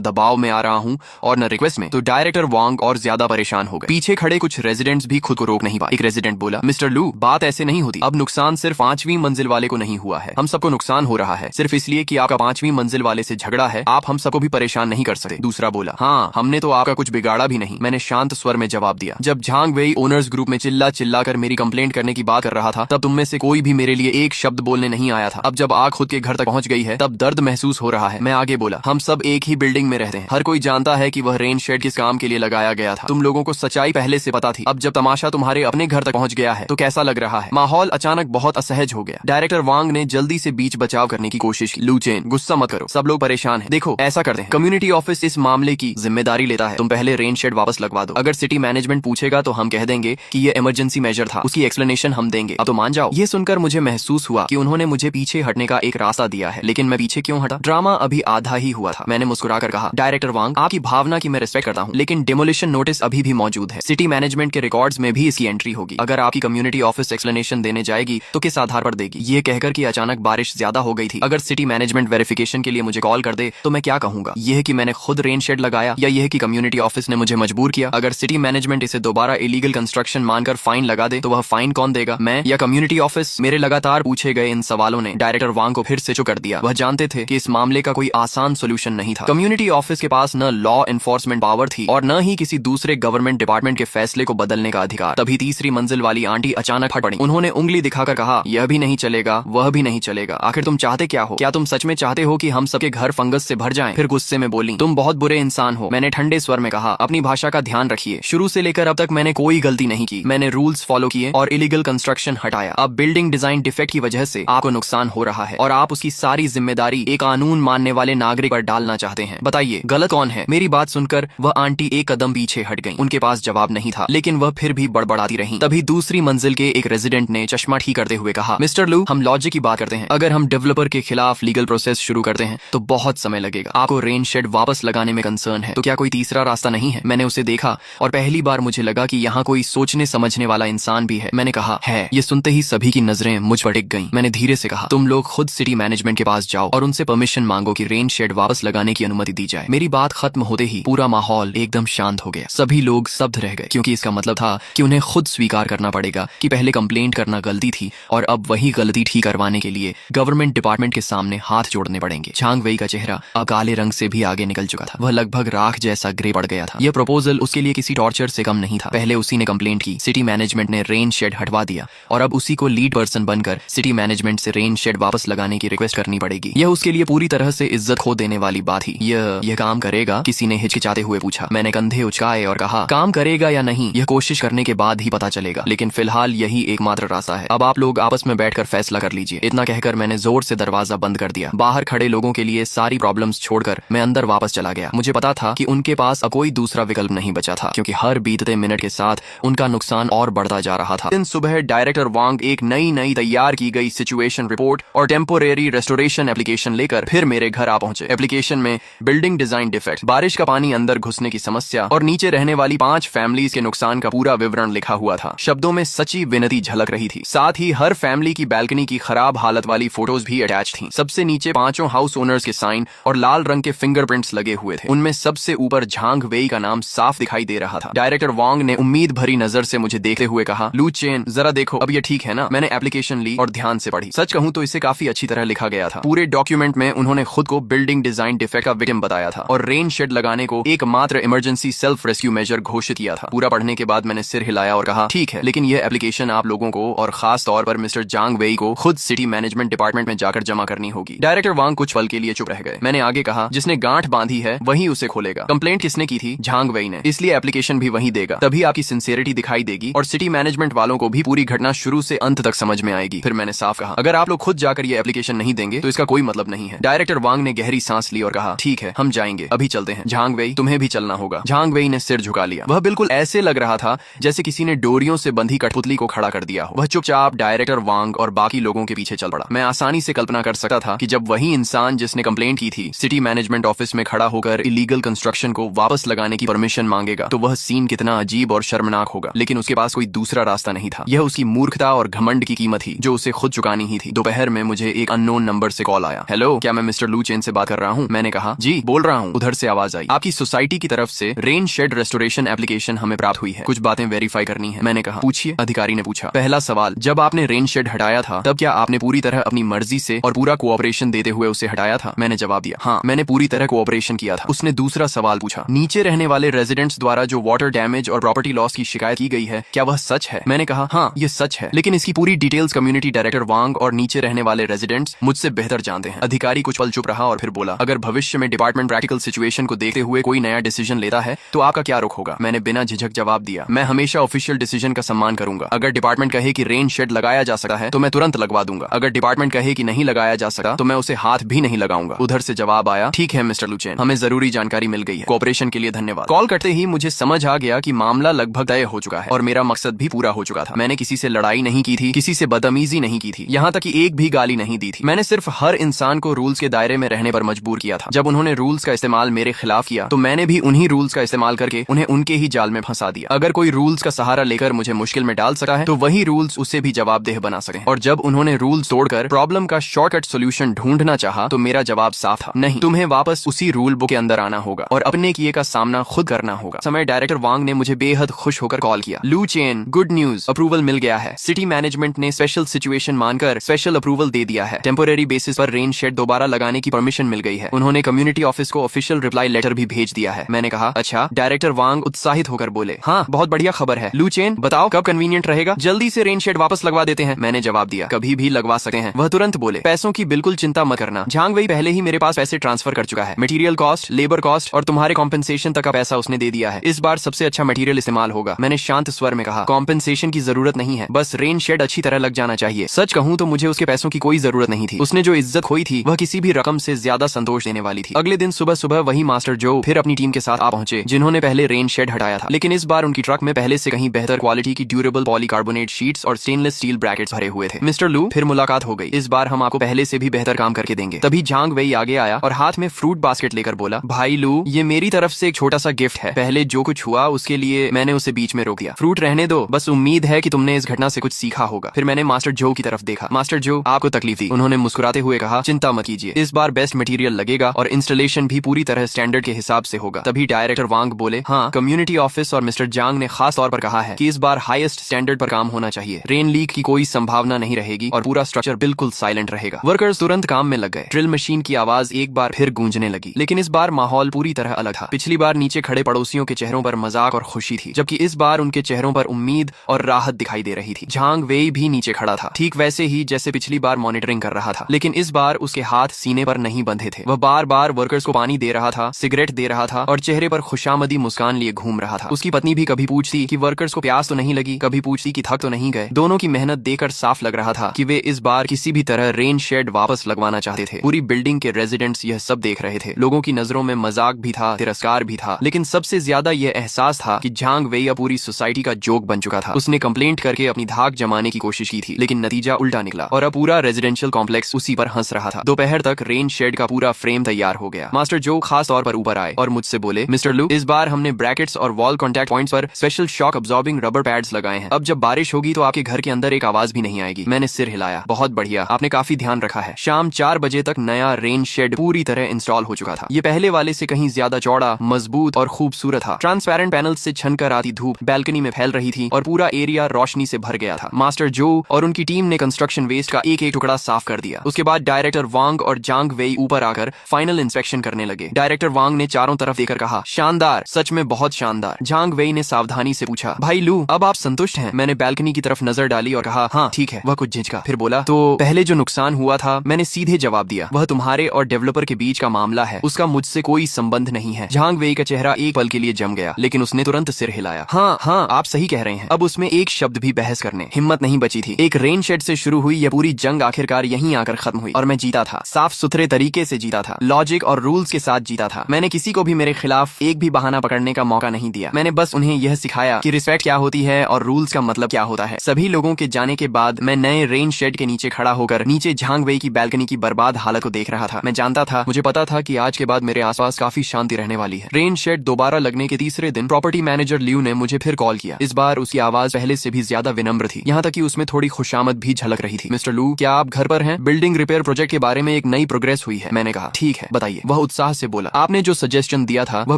दबाव में आ रहा हूँ और न रिक्वेस्ट में, तो डायरेक्टर वांग और ज्यादा परेशान हो गए। पीछे खड़े कुछ रेजिडेंट्स भी खुद को रोक नहीं पाए। एक रेजिडेंट बोला, मिस्टर लू, बात ऐसे नहीं होती। अब नुकसान सिर्फ 5वीं मंजिल वाले को नहीं हुआ है, हम सबको नुकसान हो रहा है। सिर्फ इसलिए कि आपका 5वीं मंजिल वाले से झगड़ा है, आप हम सबको भी परेशान नहीं कर सकते। दूसरा बोला, हाँ, हमने तो आपका कुछ बिगाड़ा भी नहीं। मैंने शांत स्वर में जवाब दिया। जब झांग वेई ओनर्स ग्रुप में चिल्ला कर मेरी कंप्लेंट करने की बात कर रहा था, तब तुम में से कोई भी मेरे लिए एक शब्द बोलने नहीं आया था। अब जब आग खुद के घर तक पहुंच गई है, तब दर्द महसूस हो रहा है। मैं आगे बोला, हम सब एक ही बिल्डिंग में रहते हैं, हर कोई जानता है कि वह रेन शेड किस काम के लिए लगाया गया था। तुम लोगों को सच्चाई पहले से पता थी। अब जब तमाशा तुम्हारे अपने घर तक पहुंच गया है, तो कैसा लग रहा है? माहौल अचानक बहुत असहज हो गया। डायरेक्टर वांग ने जल्दी से बीच बचाव करने की कोशिश की। लू चेन, गुस्सा मत करो, सब लोग परेशान हैं। देखो, ऐसा करते हैं, कम्युनिटी ऑफिस इस मामले की जिम्मेदारी लेता है। तुम पहले रेन शेड वापस लगवा दो। अगर सिटी मैनेजमेंट पूछेगा तो हम कह देंगे कि ये इमरजेंसी मेजर था, उसकी एक्सप्लेनेशन हम देंगे। अब तो मान जाओ। ये सुनकर मुझे महसूस हुआ कि उन्होंने मुझे पीछे हटने का एक रास्ता दिया है, लेकिन मैं पीछे क्यों हटा? ड्रामा अभी आधा ही हुआ था। मैंने मुस्कुराकर कहा, डायरेक्टर वांग, आपकी भावना की मैं रिस्पेक्ट करता हूँ, लेकिन डिमोलिशन नोटिस अभी भी मौजूद है। सिटी मैनेजमेंट के रिकॉर्ड्स में भी इसकी एंट्री होगी। अगर आपकी कम्युनिटी ऑफिस एक्सप्लेनेशन देने जाएगी तो किस आधार पर देगी? ये कहकर कि अचानक बारिश ज्यादा हो गई थी। अगर सिटी मैनेजमेंट वेरिफिकेशन के लिए मुझे कॉल कर दे तो मैं क्या कहूंगा? यह कि मैंने खुद रेन शेड लगाया, या यह कि कम्युनिटी ऑफिस ने मुझे मजबूर किया? अगर सिटी मैनेजमेंट इसे दोबारा इलीगल कंस्ट्रक्शन मानकर फाइन लगा दे तो वह फाइन कौन देगा, मैं या कम्युनिटी ऑफिस? मेरे लगातार पूछे गए इन सवालों ने डायरेक्टर वांग को फिर से चुप कर दिया। वह जानते थे कि इस मामले का कोई आसान सोल्यूशन नहीं था। कम्युनिटी ऑफिस के पास न लॉ एनफोर्समेंट पावर थी और न ही किसी दूसरे गवर्नमेंट डिपार्टमेंट के फैसले को बदलने का अधिकार। तभी तीसरी मंजिल वाली आंटी अचानक फट पड़ी। उन्होंने उंगली दिखाकर कहा, यह भी नहीं चलेगा, वह भी नहीं चलेगा। आखिर तुम चाहते क्या हो? क्या तुम सच में चाहते हो कि हम सबके घर फंगस से भर जाएं? फिर गुस्से में बोली, तुम बहुत बुरे इंसान हो। मैंने ठंडे स्वर में कहा, अपनी भाषा का ध्यान रखिए। शुरू से लेकर अब तक मैंने कोई गलती नहीं की। मैंने रूल्स फॉलो किए और इलीगल कंस्ट्रक्शन हटाया। अब बिल्डिंग डिजाइन डिफेक्ट की वजह से आपको नुकसान हो रहा है और आप उसकी सारी जिम्मेदारी एक कानून मानने वाले नागरिक पर डालना चाहते हैं। बताइए, गलत कौन है? मेरी बात सुनकर वह आंटी एक कदम पीछे हट गईं। उनके पास जवाब नहीं था, लेकिन वह फिर भी बड़बड़ाती रहीं। तभी दूसरी मंजिल के एक रेजिडेंट ने चश्मा ठीक करते हुए कहा, मिस्टर लू, हम लॉजिक की बात करते हैं। अगर हम डेवलपर के खिलाफ लीगल प्रोसेस शुरू करते हैं तो बहुत समय लगेगा। आपको रेन शेड वापस लगाने में कंसर्न है, तो क्या कोई तीसरा रास्ता नहीं है? मैंने उसे देखा और पहली बार मुझे लगा कि यहाँ कोई सोचने समझने वाला इंसान भी है। मैंने कहा, है। ये सुनते ही सभी की नजरें मुझ पर टिक गईं। मैंने धीरे से कहा, तुम लोग खुद सिटी मैनेजमेंट के पास जाओ और उनसे परमिशन मांगो कि रेन शेड वापस लगाने की अनुमति दी जाए। मेरी बात खत्म होते ही पूरा माहौल एकदम शांत हो गया। सभी लोग स्तब्ध रह गए, क्योंकि इसका मतलब था कि उन्हें खुद स्वीकार करना पड़ेगा कि पहले कंप्लेंट करना गलती थी और अब वही गलती ठीक करवाने के लिए गवर्नमेंट डिपार्टमेंट के सामने हाथ जोड़ने पड़ेंगे। झांग वेई का चेहरा अब काले रंग से भी आगे निकल चुका था। वह लगभग राख जैसा ग्रे पड़ गया था। यह प्रपोजल उसके लिए किसी टॉर्चर से कम नहीं था। पहले उसी ने कंप्लेंट की, सिटी मैनेजमेंट ने रेन शेड हटवा दिया और अब उसी को लीड पर्सन बनकर सिटी मैनेजमेंट से रेन शेड वापस लगाने की रिक्वेस्ट करनी पड़ेगी। यह उसके लिए पूरी तरह से इज्जत खो देने वाली बात थी। यह काम करेगा? किसी ने हिचकिचाते हुए पूछा। मैंने कंधे उचकाए और कहा, काम करेगा या नहीं यह कोशिश करने के बाद ही पता चलेगा, लेकिन फिलहाल यही एकमात्र रास्ता है। अब आप लोग आपस में बैठकर फैसला कर लीजिए। इतना कहकर मैंने जोर से दरवाजा बंद कर दिया। बाहर खड़े लोगों के लिए सारी प्रॉब्लम्स छोड़कर मैं अंदर वापस चला गया। मुझे पता था कि उनके पास अब कोई दूसरा विकल्प नहीं बचा था, क्योंकि हर बीतते मिनट के साथ उनका नुकसान और बढ़ता जा रहा था। दिन सुबह डायरेक्टर वांग एक नई तैयार की गई सिचुएशन रिपोर्ट और टेम्पोरेरी रेस्टोरेशन एप्लीकेशन लेकर फिर मेरे घर आ पहुंचे। एप्लीकेशन में बिल्डिंग डिजाइन डिफेक्ट, बारिश का पानी अंदर घुसने की समस्या और नीचे रहने वाली 5 फैमिलीज के नुकसान का पूरा विवरण लिखा हुआ था। शब्दों में सच्ची विनती झलक रही थी। साथ ही हर फैमिली की बैल्कनी की खराब हालत वाली फोटोज भी अटैच थी। सबसे नीचे 5 हाउस ओनर्स के साइन और लाल रंग के फिंगरप्रिंट्स लगे हुए थे। उनमें सबसे ऊपर झांग वेई का नाम साफ दिखाई दे रहा था। डायरेक्टर वांग ने उम्मीद भरी नजर से मुझे देखते हुए कहा, लू चेन, जरा देखो, अब ये ठीक है ना? मैंने एप्लीकेशन ली और ध्यान से पढ़ी। सच कहूं तो इसे काफी अच्छी तरह लिखा गया था। पूरे डॉक्यूमेंट में उन्होंने खुद को बिल्डिंग डिजाइन डिफेक्ट का विक्टिम बताया था और रेन शेड लगाने को एकमात्र इमरजेंसी सेल्फ रेस्क्यू मेजर घोषित किया था। पूरा पढ़ने के बाद मैंने सिर हिलाया और कहा, ठीक है, लेकिन यह एप्लीकेशन आप लोगों को और खास तौर पर मिस्टर झांग वेई को खुद सिटी मैनेजमेंट डिपार्टमेंट में जाकर जमा करनी होगी। डायरेक्टर वांग कुछ पल के लिए चुप रह गए। मैंने आगे कहा, जिसने गांठ बांधी है वही उसे खोलेगा। कंप्लेंट किसने की थी? झांग वेई ने, इसलिए एप्लीकेशन भी वही देगा। तभी आपकी सिंसियरिटी दिखाई देगी और सिटी मैनेजमेंट वालों को भी पूरी घटना शुरू से अंत तक समझ में आएगी। फिर मैंने साफ कहा, अगर आप लोग खुद जाकर ये एप्लीकेशन नहीं देंगे तो इसका कोई मतलब नहीं है। डायरेक्टर वांग ने गहरी सांस ली और कहा, ठीक है, हम जाएंगे, अभी चलते हैं। झांग वेई, तुम्हें भी चलना होगा। झांग वेई ने सिर झुका लिया। वह बिल्कुल ऐसे लग रहा था जैसे किसी ने डोरियों से बंधी कठपुतली को खड़ा कर दिया हो। वह चुपचाप डायरेक्टर वांग और बाकी लोगों के पीछे चल पड़ा। मैं आसानी से कल्पना कर सकता था कि जब वही इंसान जिसने कंप्लेंट की थी सिटी मैनेजमेंट ऑफिस में खड़ा होकर इलीगल कंस्ट्रक्शन को वापस लगाने की परमिशन मांगेगा तो वह सीन कितना अजीब और शर्मनाक होगा। लेकिन उसके पास कोई दूसरा रास्ता नहीं था। यह उसकी मूर्खता और घमंड की कीमत थी जो उसे खुद चुकानी ही थी। दोपहर में मुझे मुझे एक अननोन नंबर से कॉल आया। हेलो, क्या मैं मिस्टर लू चेन से बात कर रहा हूँ? मैंने कहा जी बोल रहा हूँ। उधर से आवाज आई, आपकी सोसाइटी की तरफ से रेन शेड रेस्टोरेशन एप्लीकेशन हमें प्राप्त हुई है, कुछ बातें वेरीफाई करनी है। मैंने कहा पूछिए। अधिकारी ने पूछा, पहला सवाल, जब आपने रेन शेड हटाया था तब क्या आपने पूरी तरह अपनी मर्जी से और पूरा कोऑपरेशन देते हुए उसे हटाया था? मैंने जवाब दिया, हाँ मैंने पूरी तरह कोऑपरेशन किया था। उसने दूसरा सवाल पूछा, नीचे रहने वाले रेजिडेंट्स द्वारा जो वाटर डैमेज और प्रॉपर्टी लॉस की शिकायत की गई है, क्या वह सच है? मैंने कहा हाँ ये सच है, लेकिन इसकी पूरी डिटेल्स कम्युनिटी डायरेक्टर वांग और नीचे रहने वाले रेजिडेंट्स मुझसे बेहतर जानते हैं। अधिकारी कुछ पल चुप रहा और फिर बोला, अगर भविष्य में डिपार्टमेंट प्रैक्टिकल सिचुएशन को देखते हुए कोई नया डिसीजन लेता है तो आपका क्या रुख होगा? मैंने बिना झिझक जवाब दिया, मैं हमेशा ऑफिशियल डिसीजन का सम्मान करूंगा। अगर डिपार्टमेंट कहे कि रेन शेड लगाया जा सकता है तो मैं तुरंत लगवा दूंगा। अगर डिपार्टमेंट कहे कि नहीं लगाया जा सकता तो मैं उसे हाथ भी नहीं लगाऊंगा। उधर से जवाब आया, ठीक है मिस्टर लू चेन, हमें जरूरी जानकारी मिल गई है, कोऑपरेशन के लिए धन्यवाद। कॉल करते ही मुझे समझ आ गया कि मामला लगभग तय हो चुका है और मेरा मकसद भी पूरा हो चुका था। मैंने किसी से लड़ाई नहीं की थी, किसी से बदतमीजी नहीं की थी, यहाँ तक कि एक भी गाली नहीं दी थी। मैंने सिर्फ हर इंसान को रूल्स के दायरे में रहने पर मजबूर किया था। जब उन्होंने रूल्स का इस्तेमाल मेरे खिलाफ किया तो मैंने भी उन्हीं रूल्स का इस्तेमाल करके उन्हें उनके ही जाल में फंसा दिया। अगर कोई रूल्स का सहारा लेकर मुझे मुश्किल में डाल सकता है तो वही रूल्स उसे भी जवाबदेह बना सके। और जब उन्होंने रूल्स तोड़कर प्रॉब्लम का शॉर्टकट सोल्यूशन ढूंढना चाहा तो मेरा जवाब साफ था, नहीं, तुम्हें वापस उसी रूल बुक के अंदर आना होगा और अपने किए का सामना खुद करना होगा। समय डायरेक्टर वांग ने मुझे बेहद खुश होकर कॉल किया, लू चेन गुड न्यूज, अप्रूवल मिल गया है। सिटी मैनेजमेंट ने स्पेशल सिचुएशन मानकर स्पेशल अप्रूवल दे दिया है। टेम्पोरेरी बेसिस पर रेन शेड दोबारा लगाने की परमिशन मिल गई है। उन्होंने कम्युनिटी ऑफिस को ऑफिशियल रिप्लाई लेटर भी भेज दिया है। मैंने कहा अच्छा। डायरेक्टर वांग उत्साहित होकर बोले, हाँ बहुत बढ़िया खबर है। लू चेन बताओ कब कन्वीनियंट रहेगा, जल्दी से रेन शेड वापस लगवा देते हैं। मैंने जवाब दिया, कभी भी लगवा सकते हैं। वह तुरंत बोले, पैसों की बिल्कुल चिंता मत करना, झांग वही पहले ही मेरे पास पैसे ट्रांसफर कर चुका है। मटेरियल कॉस्ट, लेबर कॉस्ट और तुम्हारे कॉम्पेंसेशन तक का पैसा उसने दे दिया है। इस बार सबसे अच्छा मटेरियल इस्तेमाल होगा। मैंने शांत स्वर में कहा, कॉम्पेंसेशन की जरूरत नहीं है, बस रेन शेड अच्छी तरह लग जाना चाहिए। सच कहूँ तो मुझे उसके पैसों की कोई जरूरत नहीं थी। उसने जो इज्जत खोई थी वह किसी भी रकम से ज्यादा संतोष देने वाली थी। अगले दिन सुबह सुबह वही मास्टर जो फिर अपनी टीम के साथ आ पहुंचे जिन्होंने पहले रेन शेड हटाया था, लेकिन इस बार उनकी ट्रक में पहले से कहीं बेहतर क्वालिटी की ड्यूरेबल पॉलीकार्बोनेट शीट्स और स्टेनलेस स्टील ब्रैकेट्स भरे हुए थे। मिस्टर लू, फिर मुलाकात हो गई। इस बार हम आपको पहले से भी बेहतर काम करके देंगे। तभी झांग वही आगे आया और हाथ में फ्रूट बास्केट लेकर बोला, भाई लू, ये मेरी तरफ से एक छोटा सा गिफ्ट है। पहले जो कुछ हुआ उसके लिए मैंने उसे बीच में रोक दिया। फ्रूट रहने दो, बस उम्मीद है कि तुमने इस घटना से कुछ सीखा होगा। फिर मैंने मास्टर जो की तरफ देखा। मास्टर जो, आपको तकलीफ दी? उन्होंने मुस्कुराते हुए कहा, चिंता मत कीजिए, इस बार बेस्ट मटेरियल लगेगा और इंस्टॉलेशन भी पूरी तरह स्टैंडर्ड के हिसाब से होगा। तभी डायरेक्टर वांग बोले, हाँ कम्युनिटी ऑफिस और मिस्टर जांग ने खास तौर पर कहा है कि इस बार हाईएस्ट स्टैंडर्ड पर काम होना चाहिए। रेन लीक की कोई संभावना नहीं रहेगी और पूरा स्ट्रक्चर बिल्कुल साइलेंट रहेगा। वर्कर्स तुरंत काम में लग गए। ड्रिल मशीन की आवाज एक बार फिर गूंजने लगी, लेकिन इस बार माहौल पूरी तरह अलग था। पिछली बार नीचे खड़े पड़ोसियों के चेहरों पर मजाक और खुशी थी, जबकि इस बार उनके चेहरों पर उम्मीद और राहत दिखाई दे रही थी। झांग वेई भी नीचे खड़ा था, ठीक वैसे ही जैसे पिछली बार मॉनिटरिंग कर रहा था, लेकिन इस बार उसके हाथ सीने पर नहीं बंधे थे। वह बार बार वर्कर्स को पानी दे रहा था, सिगरेट दे रहा था और चेहरे पर खुशामदी मुस्कान लिए घूम रहा था। उसकी पत्नी भी कभी पूछती कि वर्कर्स को प्यास तो नहीं लगी, कभी पूछती कि थक तो नहीं गए। दोनों की मेहनत देखकर साफ लग रहा था कि वे इस बार किसी भी तरह रेन शेड वापस लगवाना चाहते थे। पूरी बिल्डिंग के रेजिडेंट्स यह सब देख रहे थे। लोगों की नजरों में मजाक भी था, तिरस्कार भी था, लेकिन सबसे ज्यादा यह एहसास था कि झांग वेई अब पूरी सोसाइटी का जोक बन चुका था। उसने कंप्लेंट करके अपनी धाक जमाने की कोशिश की थी, लेकिन नतीजा उल्टा निकला और अब पूरा रेजिडेंशियल कॉम्प्लेक्स उसी पर हंस रहा था। दोपहर तक रेन शेड का पूरा फ्रेम तैयार हो गया। मास्टर जो खास तौर पर ऊपर आए और मुझसे बोले, मिस्टर लू, इस बार हमने ब्रैकेट्स और वॉल कॉन्टैक्ट पॉइंट्स पर special shock absorbing rubber pads लगाए हैं। अब जब बारिश होगी तो आपके घर के अंदर एक आवाज भी नहीं आएगी। मैंने सिर हिलाया, बहुत बढ़िया, आपने काफी ध्यान रखा है। शाम 4 बजे तक नया रेन शेड पूरी तरह इंस्टॉल हो चुका था। ये पहले वाले से कहीं ज्यादा चौड़ा, मजबूत और खूबसूरत था। ट्रांसपेरेंट पैनल से छनकर आती धूप बैल्कनी में फैल रही थी और पूरा एरिया रोशनी से भर गया था। मास्टर जो और उनकी टीम ने कंस्ट्रक्शन वेस्ट का एक एक टुकड़ा साफ कर दिया। उसके बाद डायरेक्टर वांग और जांग वेई ऊपर आकर फाइनल इंस्पेक्शन करने लगे। डायरेक्टर वांग ने चारों तरफ देखकर कहा, शानदार, सच में बहुत शानदार। जांग वेई ने सावधानी से पूछा, भाई लू, अब आप संतुष्ट हैं? मैंने बैल्कनी की तरफ नजर डाली और कहा, हाँ ठीक है। वह कुछ झिझका, फिर बोला, तो पहले जो नुकसान हुआ था, मैंने सीधे जवाब दिया, वह तुम्हारे और डेवलपर के बीच का मामला है, उसका मुझसे कोई संबंध नहीं है। झांग वेई का चेहरा एक पल के लिए जम गया, लेकिन उसने तुरंत सिर हिलाया। हाँ हाँ, आप सही कह रहे हैं। अब उसमें एक शब्द भी बहस करने हिम्मत नहीं बची थी। एक रेन शेड से शुरू हुई यह पूरी जंग आखिरकार यहीं आकर खत्म हुई और मैं जीता था। साफ सुथरे तरीके से जीता था, लॉजिक और रूल्स के साथ जीता था। मैंने किसी को भी मेरे खिलाफ एक भी बहाना पकड़ने का मौका नहीं दिया। मैंने बस उन्हें यह सिखाया कि रिस्पेक्ट क्या होती है और रूल्स का मतलब क्या होता है। सभी लोगों के जाने के बाद मैं नए रेन शेड के नीचे खड़ा होकर नीचे झांग वेई की बैल्कनी की बर्बाद हालत को देख रहा था। मैं जानता था, मुझे पता था कि आज के बाद मेरे आसपास काफी शांति रहने वाली है। रेन शेड दोबारा लगने के तीसरे दिन प्रॉपर्टी मैनेजर लियू ने मुझे फिर कॉल किया। इस बार उसकी आवाज पहले से भी ज्यादा विनम्र थी, यहाँ तक कि उसमें थोड़ी खुशामद भी झलक रही थी। मिस्टर लू, क्या आप घर पर हैं? बिल्डिंग रिपेयर प्रोजेक्ट के बारे में एक नई प्रोग्रेस हुई है। मैंने कहा ठीक है बताइए। वह उत्साह से बोला, आपने जो सजेशन दिया था वह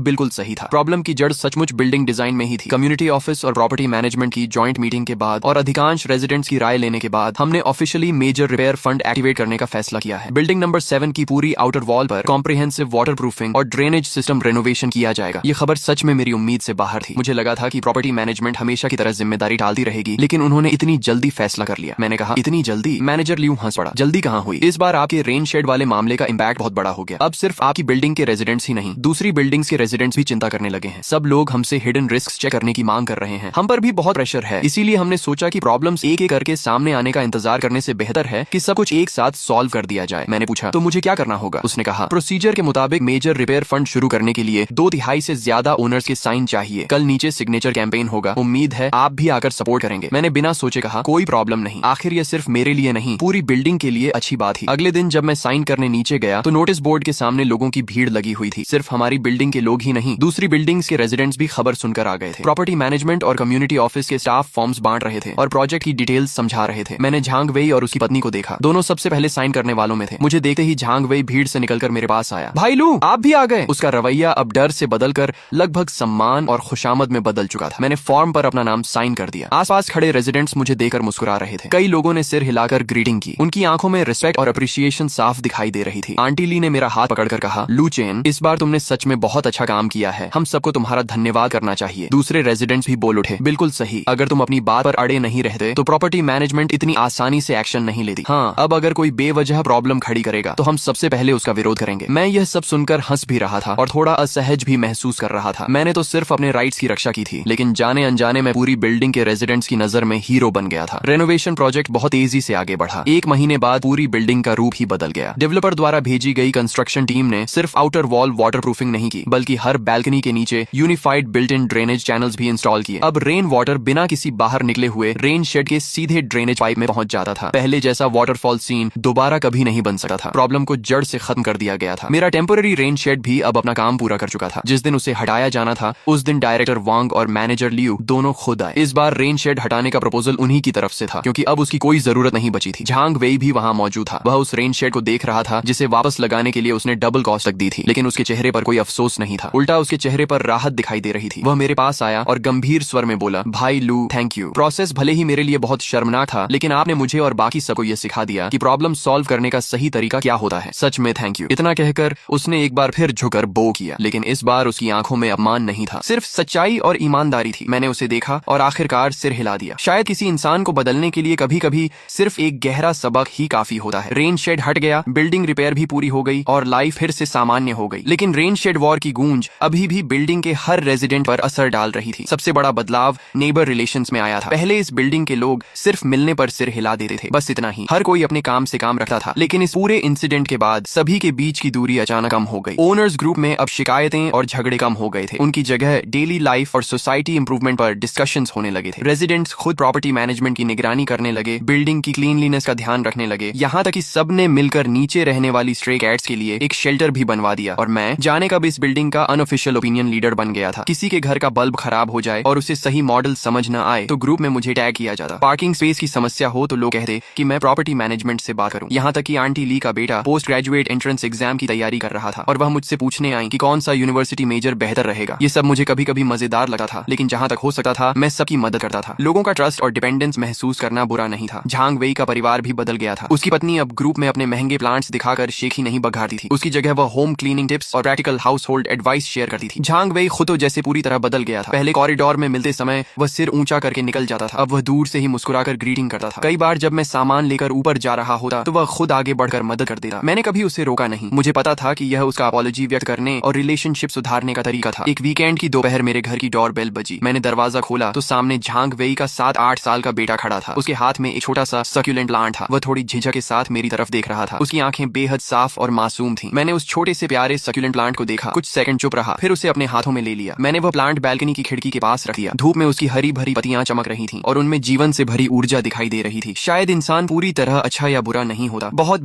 बिल्कुल सही था। प्रॉब्लम की जड़ सचमुच बिल्डिंग डिजाइन में ही थी। कम्युनिटी ऑफिस और प्रॉपर्टी मैनेजमेंट की जॉइंट मीटिंग के बाद और अधिकांश रेजिडेंट्स की राय लेने के बाद हमने officially major repair fund activate करने का फैसला किया है। बिल्डिंग नंबर 7 की पूरी आउटर वॉल पर कॉम्प्रिहेंसिव वाटर प्रूफिंग और ड्रेनेज सिस्टम रेनोवेशन किया जाएगा। ये खबर सच में मेरी उम्मीद से बाहर थी। मुझे लगा था कि प्रॉपर्टी मैनेजमेंट हमेशा की तरह जिम्मेदारी टालती रहेगी, लेकिन उन्होंने इतनी जल्दी फैसला कर लिया। मैंने कहा इतनी जल्दी? मैनेजर लियू हंस पड़ा। जल्दी कहाँ हुई? इस बार आपके रेन शेड वाले मामले का इम्पैक्ट बहुत बड़ा हो गया। अब सिर्फ आपकी बिल्डिंग के रेजिडेंट्स ही नहीं, दूसरी बिल्डिंग्स के रेजिडेंट्स भी चिंता करने लगे हैं। सब लोग हमसे हिडन रिस्क चेक करने की मांग कर रहे हैं। हम पर भी बहुत प्रेशर है। इसीलिए हमने सोचा कि प्रॉब्लम्स एक एक करके सामने आने का इंतजार करने से बेहतर है कि सब कुछ एक साथ सॉल्व कर दिया जाए। मैंने पूछा तो मुझे क्या करना होगा? उसने कहा प्रोसीजर के मुताबिक मेजर रिपेयर फंड शुरू करने के लिए 2/3 से ज्यादा ओनर्स के साइन चाहिए। कल नीचे सिग्नेचर कैंपेन होगा। उम्मीद है आप भी आकर सपोर्ट करेंगे। मैंने बिना सोचे कहा कोई प्रॉब्लम नहीं। आखिर ये सिर्फ मेरे लिए नहीं, पूरी बिल्डिंग के लिए अच्छी बात थी। अगले दिन जब मैं साइन करने नीचे गया तो नोटिस बोर्ड के सामने लोगों की भीड़ लगी हुई थी। सिर्फ हमारी बिल्डिंग के लोग ही नहीं, दूसरी बिल्डिंग्स के रेजिडेंट्स भी खबर सुनकर आ गए थे। प्रॉपर्टी मैनेजमेंट और कम्युनिटी ऑफिस के स्टाफ फॉर्म्स बांट रहे थे और प्रोजेक्ट की डिटेल्स समझा रहे थे। मैंने झांग वेई और उसकी पत्नी को देखा। दोनों सबसे पहले साइन करने वालों में थे। मुझे देखते ही झांग वेई भीड़ से निकलकर मेरे पास आया। भाई लू, आप भी आ गए। उसका रवैया अब डर से बदलकर लगभग सम्मान और खुशामद में बदल चुका था। मैंने फॉर्म पर अपना नाम साइन कर दिया। आसपास खड़े रेजिडेंट्स मुझे देखकर मुस्कुरा रहे थे। कई लोगों ने सिर हिलाकर ग्रीटिंग की। उनकी आंखों में रिस्पेक्ट और अप्रिसिएशन साफ दिखाई दे रही थी। आंटी ली ने मेरा हाथ पकड़कर कहा, लू चेन, इस बार तुमने सच में बहुत अच्छा काम किया है। हम सबको तुम्हारा धन्यवाद करना चाहिए। दूसरे रेजिडेंट्स भी बोल उठे, बिल्कुल सही। अगर तुम अपनी बात पर अड़े नहीं रहते तो प्रॉपर्टी मैनेजमेंट इतनी आसानी से एक्शन नहीं लेती। हाँ, अब अगर कोई बेवजह प्रॉब्लम खड़ी करेगा तो हम सबसे पहले उसका विरोध करेंगे। मैं यह सब सुनकर हंस भी रहा था और थोड़ा असहज भी महसूस कर रहा था। मैंने तो सिर्फ अपने राइट्स की रक्षा की थी, लेकिन जाने अनजाने में पूरी बिल्डिंग के रेजिडेंट्स की नजर में हीरो बन गया था। रेनोवेशन प्रोजेक्ट बहुत तेजी से आगे बढ़ा। 1 महीने बाद पूरी बिल्डिंग का रूप ही बदल गया। डेवलपर द्वारा भेजी गई कंस्ट्रक्शन टीम ने सिर्फ आउटर वॉल वाटर प्रूफिंग नहीं की, बल्कि हर बैल्कनी के नीचे unified built in drainage channels भी इंस्टॉल किए। अब रेन वाटर बिना किसी बाहर निकले हुए रेन शेड के सीधे ड्रेनेज पाइप में पहुंच जाता था। पहले जैसा वाटरफॉल सीन दोबारा कभी नहीं बन सकता था। प्रॉब्लम को जड़ से खत्म कर दिया गया था। मेरा टेम्पररी रेन शेड भी अब अपना काम पूरा कर चुका था। जिस दिन उसे हटाया जाना था उस दिन डायरेक्टर वांग और मैनेजर लियू दोनों खुद आए। इस बार रेन शेड हटाने का प्रपोजल उन्हीं की तरफ से था, क्योंकि अब उसकी कोई जरूरत नहीं बची थी। झांग वेई भी वहां मौजूद था। वह उस रेन शेड को देख रहा था जिसे वापस लगाने के लिए उसने डबल कॉस्ट तक दी थी, लेकिन उसके चेहरे पर कोई अफसोस नहीं था। उल्टा उसके चेहरे पर राहत दिखाई दे रही थी। वह मेरे पास आया और गंभीर स्वर में बोला, भाई लू, थैंक यू। प्रोसेस भले ही मेरे लिए बहुत शर्मनाक था, लेकिन आपने मुझे और बाकी सबको यह सिखा दिया कि प्रॉब्लम सॉल्व करने का सही तरीका क्या होता है। सच में थैंक यू। इतना कहकर उसने एक बार फिर झुकर बो किया, लेकिन इस बार उसकी आंखों में अपमान नहीं था, सिर्फ सच्चाई और ईमानदारी थी। मैंने उसे देखा और आखिरकार सिर हिला दिया। शायद किसी इंसान को बदलने के लिए कभी कभी सिर्फ एक गहरा सबक ही काफी होता है। रेन शेड हट गया, बिल्डिंग रिपेयर भी पूरी हो गई और लाइफ फिर से सामान्य हो गई। लेकिन रेन शेड वॉर की गूंज अभी भी बिल्डिंग के हर रेजिडेंट पर असर डाल रही थी। सबसे बड़ा बदलाव नेबर रिलेशंस में आया था। पहले इस बिल्डिंग के लोग सिर्फ मिलने पर सिर हिला देते थे, बस इतना ही। हर कोई अपने काम से काम रखता था। लेकिन इस पूरे इंसिडेंट के बाद सभी के बीच की दूरी अचानक कम हो गई। ओनर्स ग्रुप में अब शिकायतें और झगड़े कम हो गए थे। उनकी जगह डेली लाइफ और सोसाइटी इंप्रूवमेंट पर डिस्कशंस होने लगे थे। रेजिडेंट्स खुद प्रॉपर्टी मैनेजमेंट की निगरानी करने लगे, बिल्डिंग की क्लीनलीनेस का ध्यान रखने लगे, यहाँ तक कि सबने मिलकर नीचे रहने वाली स्ट्रे कैट्स के लिए एक शेल्टर भी बनवा दिया। और मैं जाने कब इस बिल्डिंग का अनऑफिशियल ओपिनियन लीडर बन गया था। किसी के घर का बल्ब खराब हो जाए और उसे सही मॉडल समझ न आए तो ग्रुप में मुझे टैग किया जाता। पार्किंग स्पेस की समस्या हो तो लोग कहते कि मैं प्रॉपर्टी मैनेजमेंट से बात करूं। यहाँ तक कि आंटी ली का बेटा पोस्ट ग्रेजुएट एंट्रेंस एग्जाम की तैयारी कर रहा था और वह मुझसे पूछने आई कि कौन सा यूनिवर्सिटी मेजर बेहतर रहेगा। ये सब मुझे कभी कभी मजेदार लगा था, लेकिन जहाँ तक हो सकता था मैं सबकी मदद करता था। लोगों का ट्रस्ट और डिपेंडेंस महसूस करना बुरा नहीं था। झांग वेई का परिवार भी बदल गया था। उसकी पत्नी अब ग्रुप में अपने महंगे प्लांट्स दिखाकर शेखी नहीं बघारती थी। उसकी जगह वह होम क्लीनिंग टिप्स और practical house hold advice share करती थी। झांग वेई खुद तो जैसे पूरी तरह बदल गया था। पहले कॉरिडोर में मिलते समय वह सिर ऊंचा करके निकल जाता था, अब वह दूर से ही मुस्कुराकर ग्रीटिंग करता था। कई बार जब मैं सामान लेकर ऊपर जा रहा होता तो वह खुद आगे बढ़कर मदद कर देता। मैंने कभी उसे रोका नहीं। मुझे पता था कि यह उसका अपॉलॉजी व्यक्त करने और रिलेशनशिप सुधारने का तरीका था। एक वीकेंड की दोपहर मेरे घर की डोरबेल बजी। मैंने दरवाजा खोला तो सामने झांग वेई का 7-8 साल का बेटा खड़ा था। उसके हाथ में एक छोटा सा सक्यूलेंट प्लांट था। वह थोड़ी झिझक के साथ मेरी तरफ देख रहा था। उसकी आंखें बेहद साफ और मासूम थी। मैंने उस छोटे से प्यारे सक्यूलेंट प्लांट को देखा, कुछ सेकंड चुप रहा, फिर उसे अपने हाथों में ले लिया। मैंने वह प्लांट बैल्कनी की खिड़की के पास रख दिया। धूप में उसकी हरी भरी पत्तियां चमक रही थीं और उनमें जीवन से भरी ऊर्जा दिखाई दे रही थी। शायद इंसान पूरी तरह अच्छा या बुरा नहीं होता। बहुत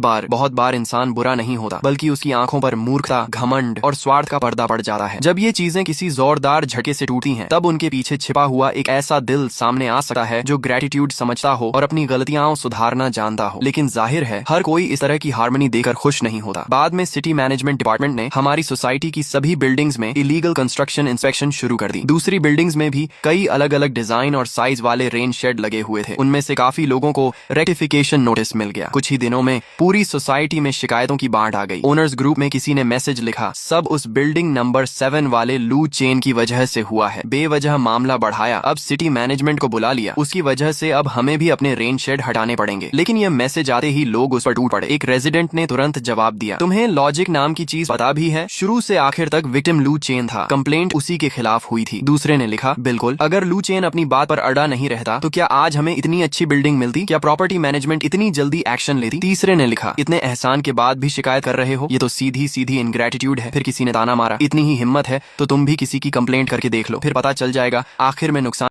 बार इंसान बुरा नहीं होता, बल्कि उसकी आंखों पर मूर्खता, घमंड और स्वार्थ का पर्दा पड़ जाता है। जब ये चीजें किसी जोरदार झटके से टूटती हैं, तब उनके पीछे छिपा हुआ एक ऐसा दिल सामने आ सकता है जो ग्रेटिट्यूड समझता हो और अपनी गलतियां सुधारना जानता बनता हो, लेकिन जाहिर है हर कोई इस तरह की हार्मनी देकर खुश नहीं होता। बाद में सिटी मैनेजमेंट डिपार्टमेंट ने हमारी सोसाइटी की सभी बिल्डिंग्स में इलीगल कंस्ट्रक्शन इंस्पेक्शन शुरू कर दी। दूसरी बिल्डिंग्स में भी कई अलग अलग डिजाइन और साइज वाले रेन शेड लगे हुए थे। उनमें से काफी लोगों को रेक्टिफिकेशन नोटिस मिल गया। कुछ ही दिनों में पूरी सोसाइटी में शिकायतों की बाढ़ आ गई। ओनर्स ग्रुप में किसी ने मैसेज लिखा, सब उस बिल्डिंग नंबर 7 वाले लू चेन की वजह से हुआ है। बेवजह मामला बढ़ाया। अब सिटी मैनेजमेंट को बुला लिया। उसकी वजह से अब हमें भी अपने रेन शेड हटाने पड़ेंगे। लेकिन यह मैसेज आते ही लोग उस पर टूट पड़े। एक रेजिडेंट ने तुरंत जवाब दिया, तुम्हें लॉजिक नाम की चीज पता भी है? शुरू से आखिर तक विक्टिम लू चेन था। कंप्लेंट उसी के खिलाफ हुई थी। दूसरे ने लिखा, बिल्कुल, अगर लू चेन अपनी बात पर अड़ा नहीं रहता तो क्या आज हमें इतनी अच्छी बिल्डिंग मिलती? क्या प्रॉपर्टी मैनेजमेंट इतनी जल्दी एक्शन लेती? तीसरे ने लिखा, इतने एहसान के बाद भी शिकायत कर रहे हो, ये तो सीधी सीधी इनग्रेटिट्यूड है। फिर किसी ने ताना मारा, इतनी ही हिम्मत है तो तुम भी किसी की कंप्लेंट करके देख लो, फिर पता चल जाएगा आखिर में नुकसान